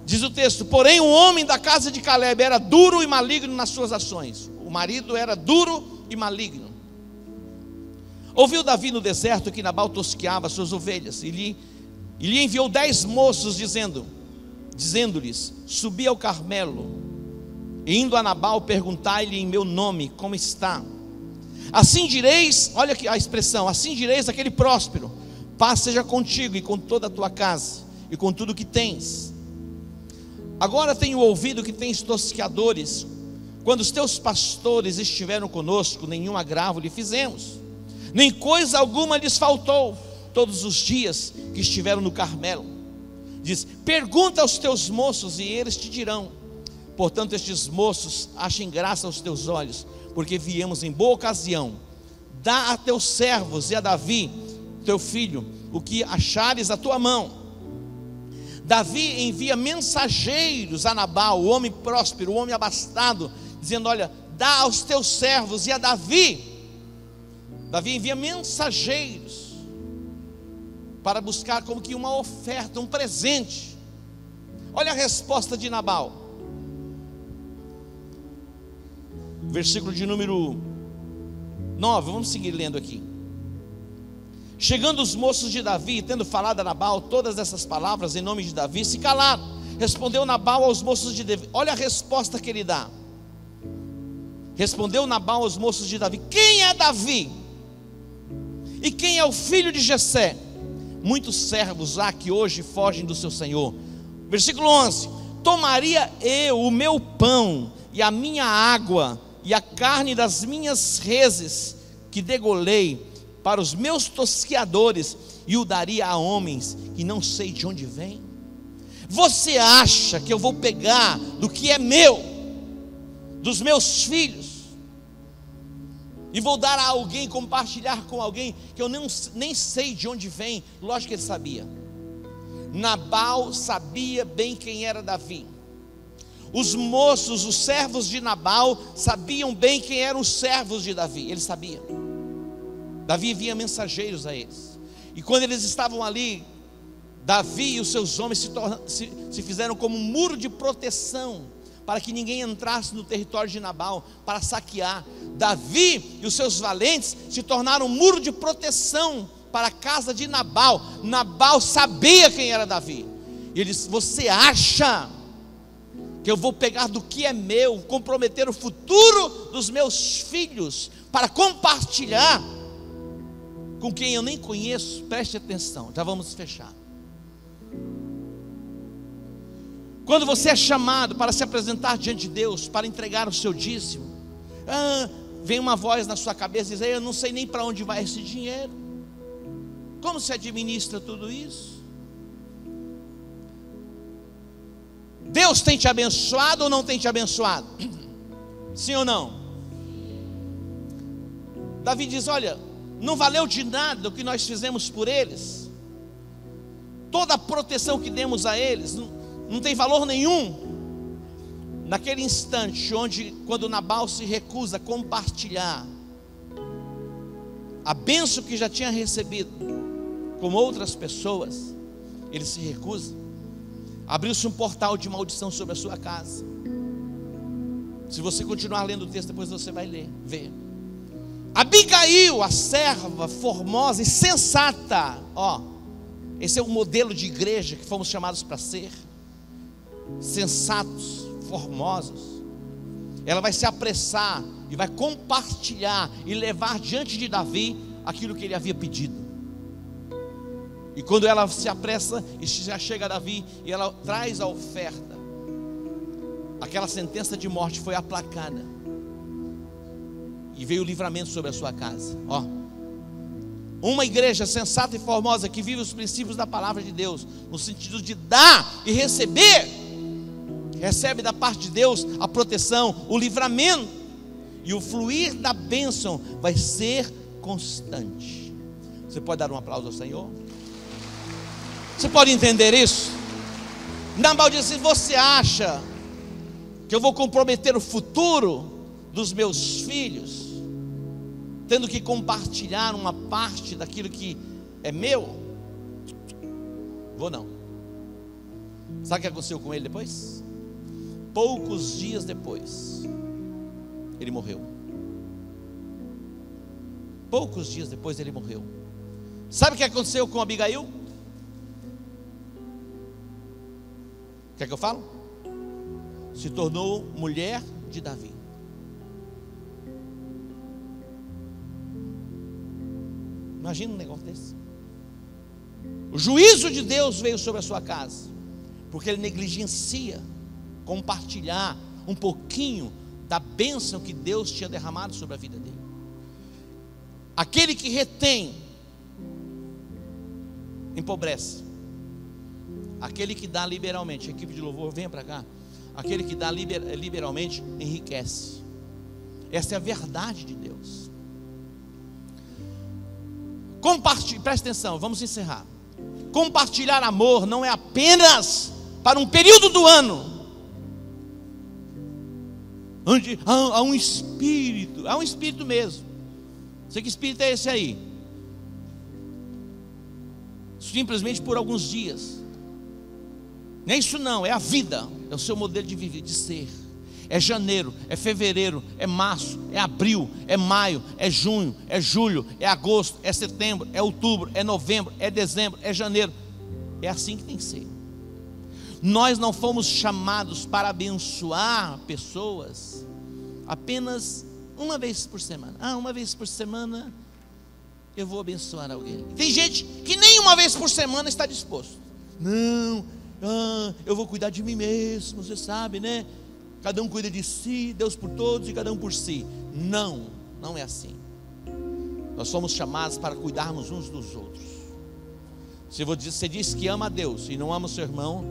Diz o texto: porém o homem da casa de Caleb era duro e maligno nas suas ações. O marido era duro e maligno. Ouviu Davi no deserto que Nabal tosqueava as suas ovelhas, e lhe enviou 10 moços dizendo-lhes: subi ao Carmelo, e indo a Nabal, perguntai-lhe em meu nome como está. Assim direis, olha aqui a expressão, assim direis àquele próspero: paz seja contigo e com toda a tua casa e com tudo que tens. Agora tenho ouvido que tens tosqueadores. Quando os teus pastores estiveram conosco, nenhum agravo lhe fizemos, nem coisa alguma lhes faltou todos os dias que estiveram no Carmelo. Diz: pergunta aos teus moços e eles te dirão. Portanto, estes moços achem graça aos teus olhos, porque viemos em boa ocasião. Dá a teus servos e a Davi, teu filho, o que achares à tua mão. Davi envia mensageiros a Nabal, o homem próspero, o homem abastado, dizendo: olha, dá aos teus servos e a Davi. Davi envia mensageiros para buscar como que uma oferta, um presente. Olha a resposta de Nabal. Versículo de número 9, vamos seguir lendo aqui. Chegando os moços de Davi, tendo falado a Nabal todas essas palavras em nome de Davi, se calaram. Respondeu Nabal aos moços de Davi. Olha a resposta que ele dá. Respondeu Nabal aos moços de Davi: quem é Davi? E quem é o filho de Jessé? Muitos servos há que hoje fogem do seu senhor. Versículo 11: tomaria eu o meu pão e a minha água e a carne das minhas reses que degolei para os meus tosqueadores, e o daria a homens que não sei de onde vêm? Você acha que eu vou pegar do que é meu, dos meus filhos, e vou dar a alguém, compartilhar com alguém que eu nem sei de onde vem? Lógico que ele sabia. Nabal sabia bem quem era Davi. Os moços, os servos de Nabal, sabiam bem quem eram os servos de Davi. Ele sabia. Davi envia mensageiros a eles. E quando eles estavam ali, Davi e os seus homens se fizeram como um muro de proteção, para que ninguém entrasse no território de Nabal para saquear. Davi e os seus valentes se tornaram um muro de proteção para a casa de Nabal. Nabal sabia quem era Davi. E ele disse: você acha que eu vou pegar do que é meu, comprometer o futuro dos meus filhos para compartilhar? com quem eu nem conheço, preste atenção, já vamos fechar. Quando você é chamado para se apresentar diante de Deus, para entregar o seu dízimo, vem uma voz na sua cabeça e diz: eu não sei nem para onde vai esse dinheiro. Como se administra tudo isso? Deus tem te abençoado ou não tem te abençoado? Sim ou não? Davi diz: olha, não valeu de nada o que nós fizemos por eles, toda a proteção que demos a eles, não tem valor nenhum. Naquele instante, quando Nabal se recusa a compartilhar a bênção que já tinha recebido com outras pessoas, ele se recusa. Abriu-se um portal de maldição sobre a sua casa. Se você continuar lendo o texto, depois você vai ver. Abigail, a serva formosa e sensata, esse é o modelo de igreja que fomos chamados para ser, sensatos, formosos. Ela vai se apressar e vai compartilhar e levar diante de Davi aquilo que ele havia pedido. E quando ela se apressa e já chega a Davi e ela traz a oferta, aquela sentença de morte foi aplacada e veio o livramento sobre a sua casa. Uma igreja sensata e formosa que vive os princípios da palavra de Deus, no sentido de dar e receber, recebe da parte de Deus a proteção, o livramento, e o fluir da bênção vai ser constante. Você pode dar um aplauso ao Senhor? Você pode entender isso? Nabal diz assim: você acha que eu vou comprometer o futuro dos meus filhos, tendo que compartilhar uma parte daquilo que é meu? Vou não. Sabe o que aconteceu com ele depois? Poucos dias depois, ele morreu. Poucos dias depois ele morreu. Sabe o que aconteceu com Abigail? Quer que eu falo? Se tornou mulher de Davi. Imagina um negócio desse. O juízo de Deus veio sobre a sua casa, porque ele negligencia compartilhar um pouquinho da bênção que Deus tinha derramado sobre a vida dele. Aquele que retém empobrece. Aquele que dá liberalmente, a equipe de louvor, venha para cá. Aquele que dá liberalmente enriquece. Essa é a verdade de Deus. Preste atenção, vamos encerrar. Compartilhar amor não é apenas para um período do ano, onde há um espírito mesmo. Sei que espírito é esse aí? Simplesmente por alguns dias. Nem isso não, é a vida, é o seu modelo de viver, de ser. É janeiro, é fevereiro, é março, é abril, é maio, é junho, é julho, é agosto, é setembro, é outubro, é novembro, é dezembro, é janeiro. É assim que tem que ser. Nós não fomos chamados para abençoar pessoas apenas uma vez por semana. Uma vez por semana eu vou abençoar alguém. Tem gente que nem uma vez por semana está disposto. Não, eu vou cuidar de mim mesmo, você sabe, né? Cada um cuida de si, Deus por todos e cada um por si. Não é assim. Nós somos chamados para cuidarmos uns dos outros. Se você diz que ama a Deus e não ama o seu irmão,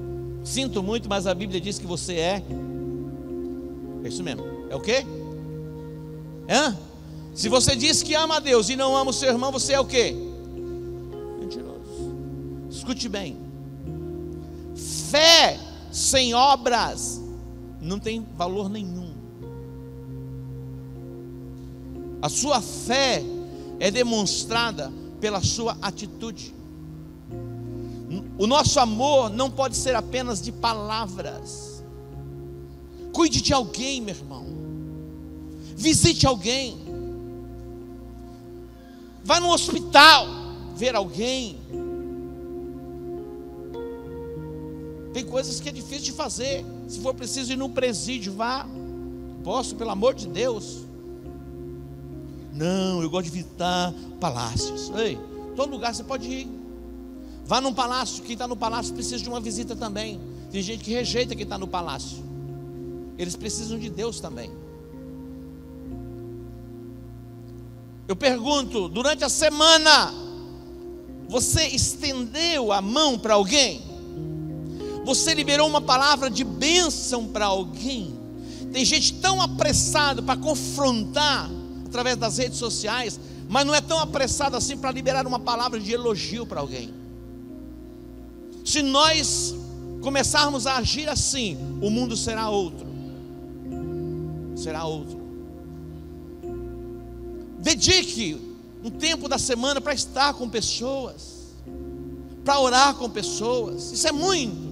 sinto muito, mas a Bíblia diz que você é isso mesmo, é o quê? Se você diz que ama a Deus e não ama o seu irmão, você é o quê? Mentiroso. Escute bem. Fé sem obras não tem valor nenhum. A sua fé é demonstrada pela sua atitude. O nosso amor não pode ser apenas de palavras. Cuide de alguém, meu irmão. Visite alguém. Vá no hospital ver alguém. Tem coisas que é difícil de fazer. Se for preciso ir no presídio, vá. Posso, pelo amor de Deus. Não, eu gosto de visitar palácios. Ei, todo lugar você pode ir. Vá num palácio. Quem está no palácio precisa de uma visita também. Tem gente que rejeita quem está no palácio. Eles precisam de Deus também. Eu pergunto, durante a semana, você estendeu a mão para alguém? Você liberou uma palavra de bênção para alguém? Tem gente tão apressada para confrontar através das redes sociais, mas não é tão apressado assim para liberar uma palavra de elogio para alguém. Se nós começarmos a agir assim, o mundo será outro. Será outro. Dedique um tempo da semana para estar com pessoas, para orar com pessoas. Isso é muito.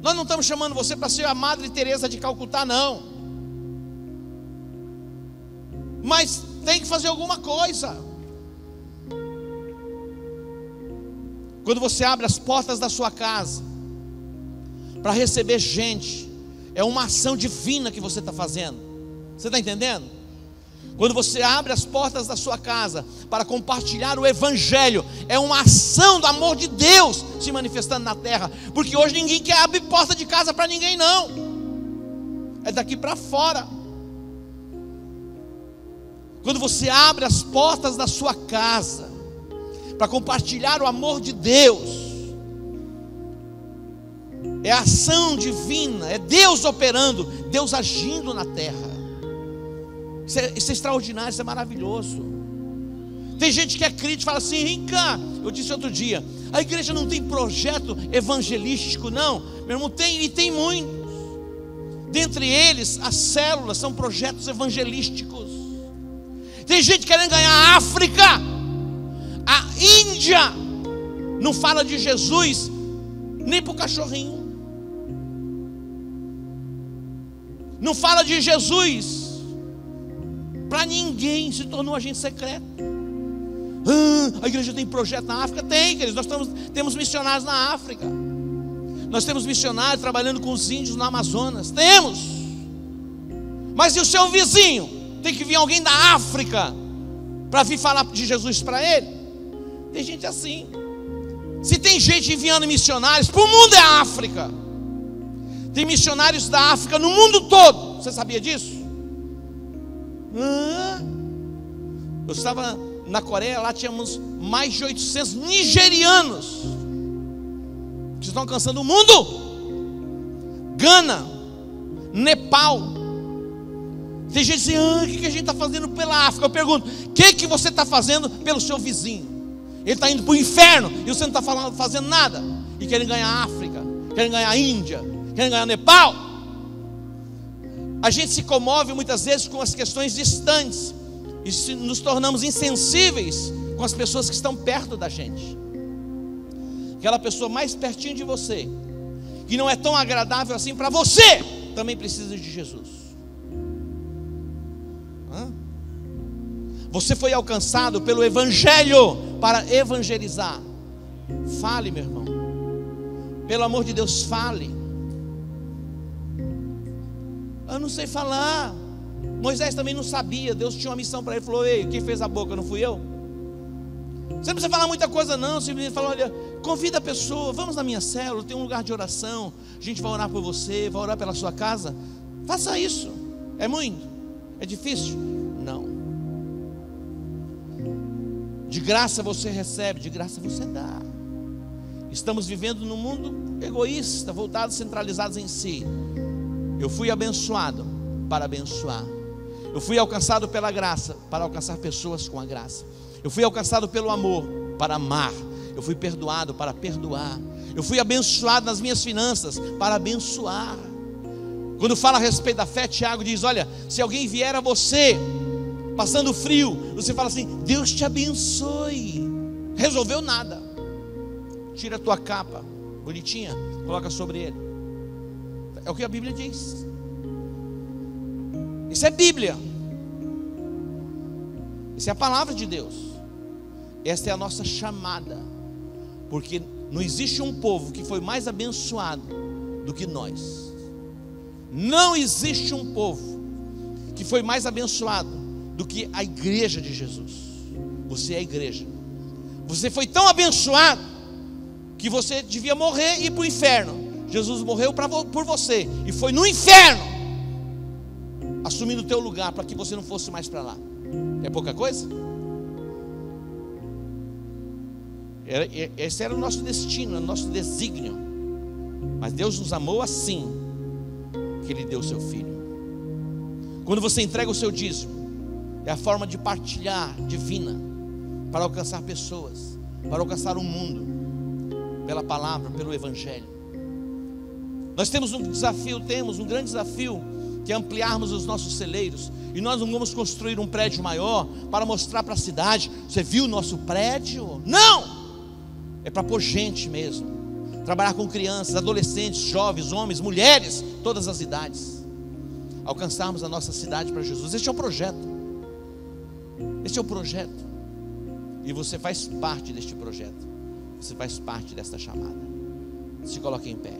Nós não estamos chamando você para ser a Madre Teresa de Calcutá, não. Mas tem que fazer alguma coisa. Quando você abre as portas da sua casa para receber gente, é uma ação divina que você está fazendo. Você está entendendo? Quando você abre as portas da sua casa para compartilhar o Evangelho, é uma ação do amor de Deus se manifestando na terra. Porque hoje ninguém quer abrir porta de casa para ninguém, não. É daqui para fora. Quando você abre as portas da sua casa para compartilhar o amor de Deus, é ação divina, é Deus operando, Deus agindo na terra. Isso é extraordinário, isso é maravilhoso. Tem gente que é crítica e fala assim: Rica, eu disse outro dia, a igreja não tem projeto evangelístico, não. Meu irmão, tem, e tem muitos. Dentre eles, as células são projetos evangelísticos. Tem gente querendo ganhar a África. A Índia não fala de Jesus nem para o cachorrinho. Não fala de Jesus para ninguém, se tornou agente secreto. A igreja tem projeto na África? Tem, queridos. Nós temos missionários na África. Nós temos missionários trabalhando com os índios no Amazonas. Temos. Mas e o seu vizinho? Tem que vir alguém da África para vir falar de Jesus para ele? Tem gente assim. Se tem gente enviando missionários para o mundo, é a África. Tem missionários da África no mundo todo. Você sabia disso? Eu estava na Coreia, lá tínhamos mais de 800 nigerianos que estão alcançando o mundo. Gana, Nepal. Tem gente assim: o que a gente está fazendo pela África? Eu pergunto: o que você está fazendo pelo seu vizinho? Ele está indo para o inferno e você não está fazendo nada. E querem ganhar a África, querem ganhar a Índia, querem ganhar Nepal. A gente se comove muitas vezes com as questões distantes e nos tornamos insensíveis com as pessoas que estão perto da gente. Aquela pessoa mais pertinho de você, que não é tão agradável assim para você, também precisa de Jesus. Você foi alcançado pelo Evangelho para evangelizar. Fale, meu irmão. Pelo amor de Deus, fale. Eu não sei falar. Moisés também não sabia. Deus tinha uma missão para ele. Falou: ei, quem fez a boca não fui eu? Você não precisa falar muita coisa não. Simplesmente fala: olha, convida a pessoa, vamos na minha célula, tem um lugar de oração, a gente vai orar por você, vai orar pela sua casa. Faça isso. É muito? É difícil? Não. De graça você recebe, de graça você dá. Estamos vivendo num mundo egoísta, voltado, centralizados em si. Eu fui abençoado para abençoar. Eu fui alcançado pela graça para alcançar pessoas com a graça. Eu fui alcançado pelo amor para amar. Eu fui perdoado para perdoar. Eu fui abençoado nas minhas finanças para abençoar. Quando fala a respeito da fé, Tiago diz: olha, se alguém vier a você passando frio, você fala assim: Deus te abençoe. Resolveu nada. Tira a tua capa bonitinha, coloca sobre ele. É o que a Bíblia diz. Isso é Bíblia. Isso é a palavra de Deus. Esta é a nossa chamada. Porque não existe um povo que foi mais abençoado do que nós. Não existe um povo que foi mais abençoado do que a igreja de Jesus. Você é a igreja. Você foi tão abençoado que você devia morrer e ir para o inferno. Jesus morreu por você e foi no inferno, assumindo o teu lugar para que você não fosse mais para lá. É pouca coisa? Esse era o nosso destino, o nosso desígnio. Mas Deus nos amou assim, que Ele deu o seu Filho. Quando você entrega o seu dízimo, é a forma de partilhar divina, para alcançar pessoas, para alcançar o mundo, pela palavra, pelo Evangelho. Nós temos um grande desafio, que é ampliarmos os nossos celeiros. E nós não vamos construir um prédio maior para mostrar para a cidade: você viu o nosso prédio? Não! É para pôr gente mesmo, trabalhar com crianças, adolescentes, jovens, homens, mulheres, todas as idades, alcançarmos a nossa cidade para Jesus. Este é o projeto. Este é o projeto. E você faz parte deste projeto. Você faz parte desta chamada. Se coloque em pé.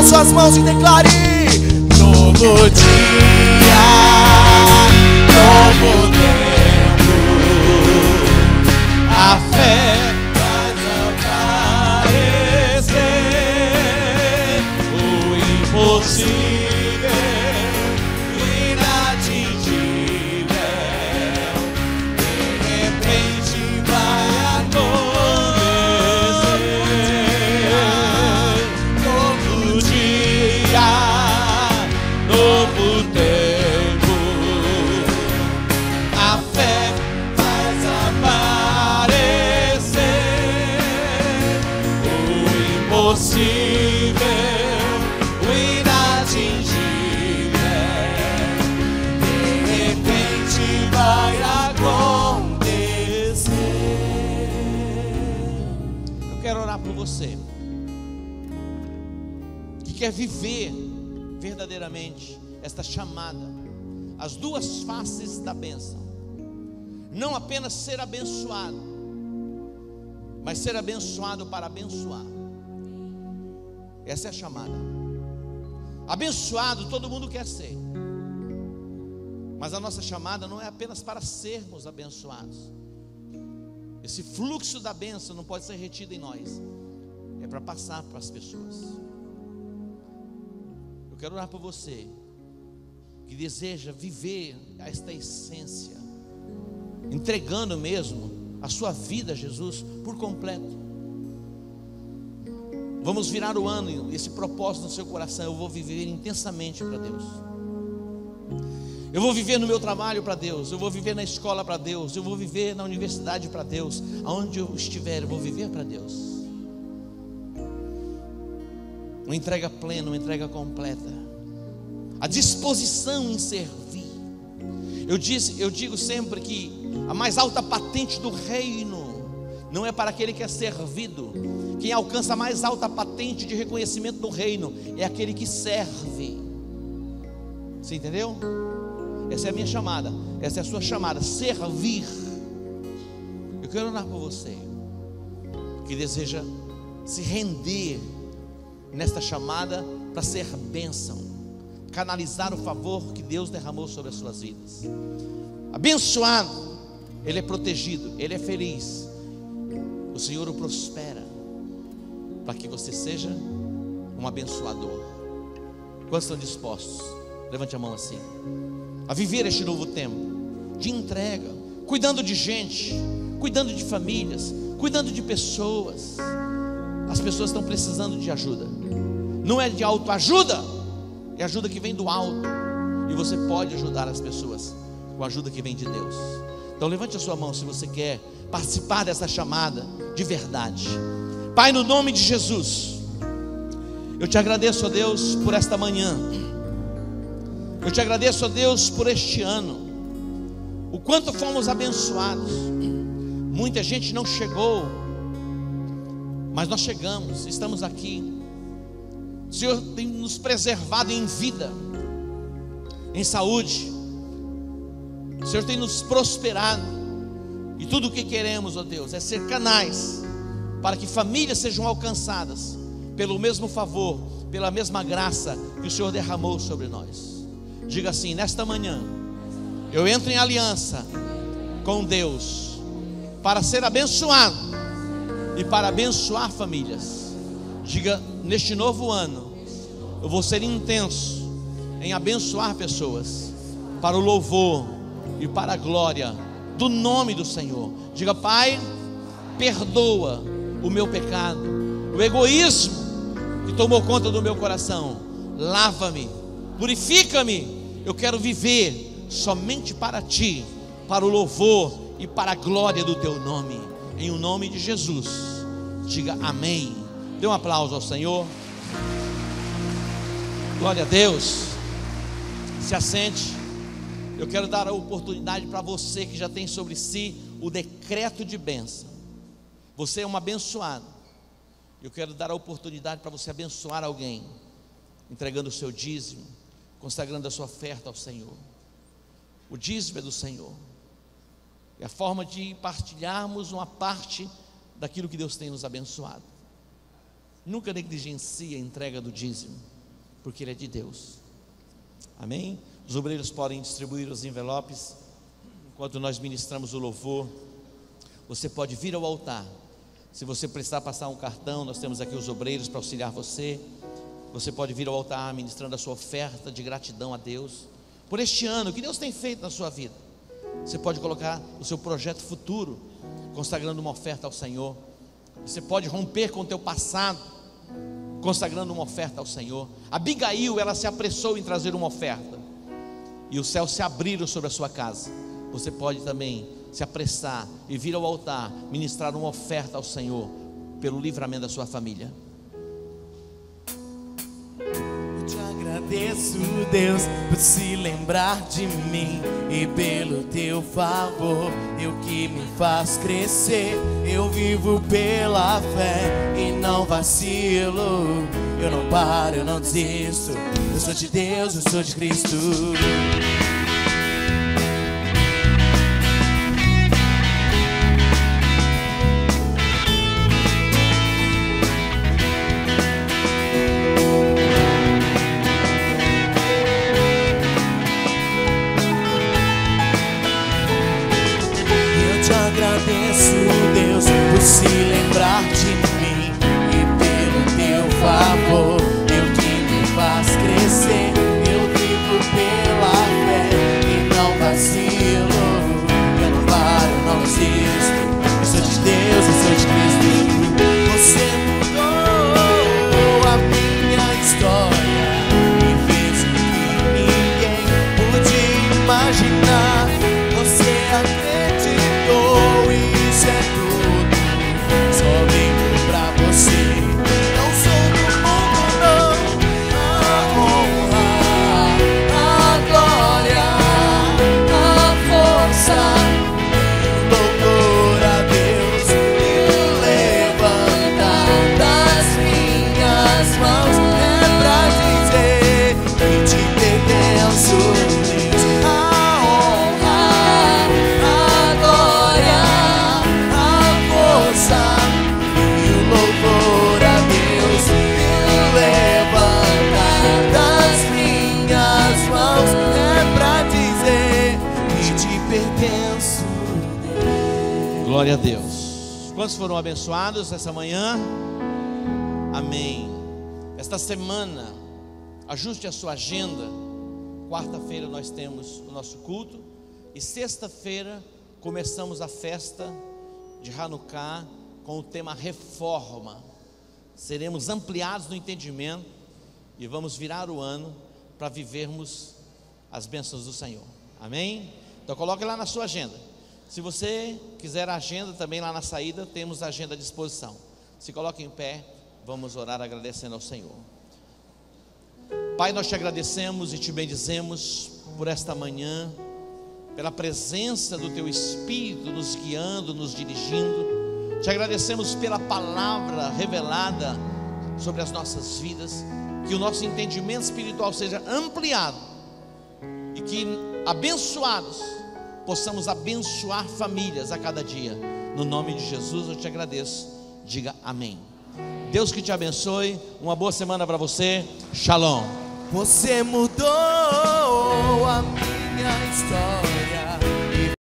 Suas mãos e declare: novo dia, novo tempo, a fé faz aparecer o impossível, o inatingível, de repente vai novo tempo, a fé faz aparecer o impossível, o inatingível, de repente vai acontecer. Eu quero orar por você que quer viver verdadeiramente esta chamada, as duas faces da bênção. Não apenas ser abençoado, mas ser abençoado para abençoar. Essa é a chamada. Abençoado todo mundo quer ser, mas a nossa chamada não é apenas para sermos abençoados. Esse fluxo da bênção não pode ser retido em nós, é para passar para as pessoas. Eu quero orar por você que deseja viver esta essência, entregando mesmo a sua vida a Jesus por completo. Vamos virar o ano, esse propósito no seu coração: eu vou viver intensamente para Deus. Eu vou viver no meu trabalho para Deus, eu vou viver na escola para Deus, eu vou viver na universidade para Deus. Aonde eu estiver, eu vou viver para Deus. Uma entrega plena, uma entrega completa, a disposição em servir. Eu digo sempre que a mais alta patente do reino não é para aquele que é servido. Quem alcança a mais alta patente de reconhecimento do reino é aquele que serve. Você entendeu? Essa é a minha chamada, essa é a sua chamada, servir. Eu quero orar por você que deseja se render nesta chamada para ser bênção, canalizar o favor que Deus derramou sobre as suas vidas. Abençoado, ele é protegido, ele é feliz, o Senhor o prospera. para que você seja um abençoador. Quantos estão dispostos? Levante a mão assim, a viver este novo tempo de entrega, cuidando de gente, cuidando de famílias, cuidando de pessoas. As pessoas estão precisando de ajuda. Não é de autoajuda, é ajuda que vem do alto. E você pode ajudar as pessoas com a ajuda que vem de Deus. Então levante a sua mão se você quer participar dessa chamada de verdade. Pai, no nome de Jesus, eu te agradeço, ó Deus, por esta manhã. Eu te agradeço, ó Deus, por este ano. O quanto fomos abençoados. Muita gente não chegou, mas nós chegamos, estamos aqui. O Senhor tem nos preservado em vida, em saúde. O Senhor tem nos prosperado. E tudo o que queremos, ó Deus, é ser canais para que famílias sejam alcançadas pelo mesmo favor, pela mesma graça que o Senhor derramou sobre nós. Diga assim: nesta manhã eu entro em aliança com Deus para ser abençoado e para abençoar famílias. Diga: neste novo ano eu vou ser intenso em abençoar pessoas para o louvor e para a glória do nome do Senhor. Diga: Pai, perdoa o meu pecado, o egoísmo que tomou conta do meu coração. Lava-me, purifica-me. Eu quero viver somente para Ti, para o louvor e para a glória do Teu nome. Em o nome de Jesus, diga amém. Dê um aplauso ao Senhor. Glória a Deus. Se assente. Eu quero dar a oportunidade para você que já tem sobre si o decreto de bênção. Você é um abençoado. Eu quero dar a oportunidade para você abençoar alguém, entregando o seu dízimo, consagrando a sua oferta ao Senhor. O dízimo é do Senhor. É a forma de partilharmos uma parte daquilo que Deus tem nos abençoado. Nunca negligencie a entrega do dízimo, porque ele é de Deus. Amém? Os obreiros podem distribuir os envelopes enquanto nós ministramos o louvor. Você pode vir ao altar. Se você precisar passar um cartão, nós temos aqui os obreiros para auxiliar você. Você pode vir ao altar ministrando a sua oferta de gratidão a Deus por este ano, o que Deus tem feito na sua vida. Você pode colocar o seu projeto futuro, consagrando uma oferta ao Senhor. Você pode romper com o teu passado, consagrando uma oferta ao Senhor. Abigail, ela se apressou em trazer uma oferta, e os céus se abriram sobre a sua casa. Você pode também se apressar e vir ao altar, ministrar uma oferta ao Senhor, pelo livramento da sua família. Eu te agradeço, Deus, por se lembrar de mim e pelo teu favor, eu que me faz crescer. Eu vivo pela fé e não vacilo. Eu não paro, eu não desisto. Eu sou de Deus, eu sou de Cristo. Agradeço, Deus, por se lembrar de mim e pelo teu favor, eu que me faz crescer. Eu vivo pela fé e não vacilo. Eu não paro, não desisto. Eu sou de Deus, eu sou de Cristo. Você mudou a minha história e fez o que ninguém pôde imaginar. Você acreditou, isso é tudo, só vivo pra você. Não sou do mundo, não. A honra, a glória, a força, o louvor a Deus, e levantar das minhas mãos é pra dizer que te pertenço. Glória a Deus. Quantos foram abençoados essa manhã? Amém. Esta semana, ajuste a sua agenda. Quarta-feira nós temos o nosso culto e sexta-feira começamos a festa de Hanukkah com o tema reforma. Seremos ampliados no entendimento e vamos virar o ano para vivermos as bênçãos do Senhor. Amém? Então coloque lá na sua agenda. Se você quiser a agenda, também lá na saída temos a agenda à disposição. Se coloque em pé, vamos orar agradecendo ao Senhor. Pai, nós te agradecemos e te bendizemos por esta manhã, pela presença do teu Espírito nos guiando, nos dirigindo. Te agradecemos pela palavra revelada sobre as nossas vidas, que o nosso entendimento espiritual seja ampliado e que, abençoados, possamos abençoar famílias a cada dia. No nome de Jesus eu te agradeço. Diga amém. Deus que te abençoe. Uma boa semana para você. Shalom. Você mudou a minha história.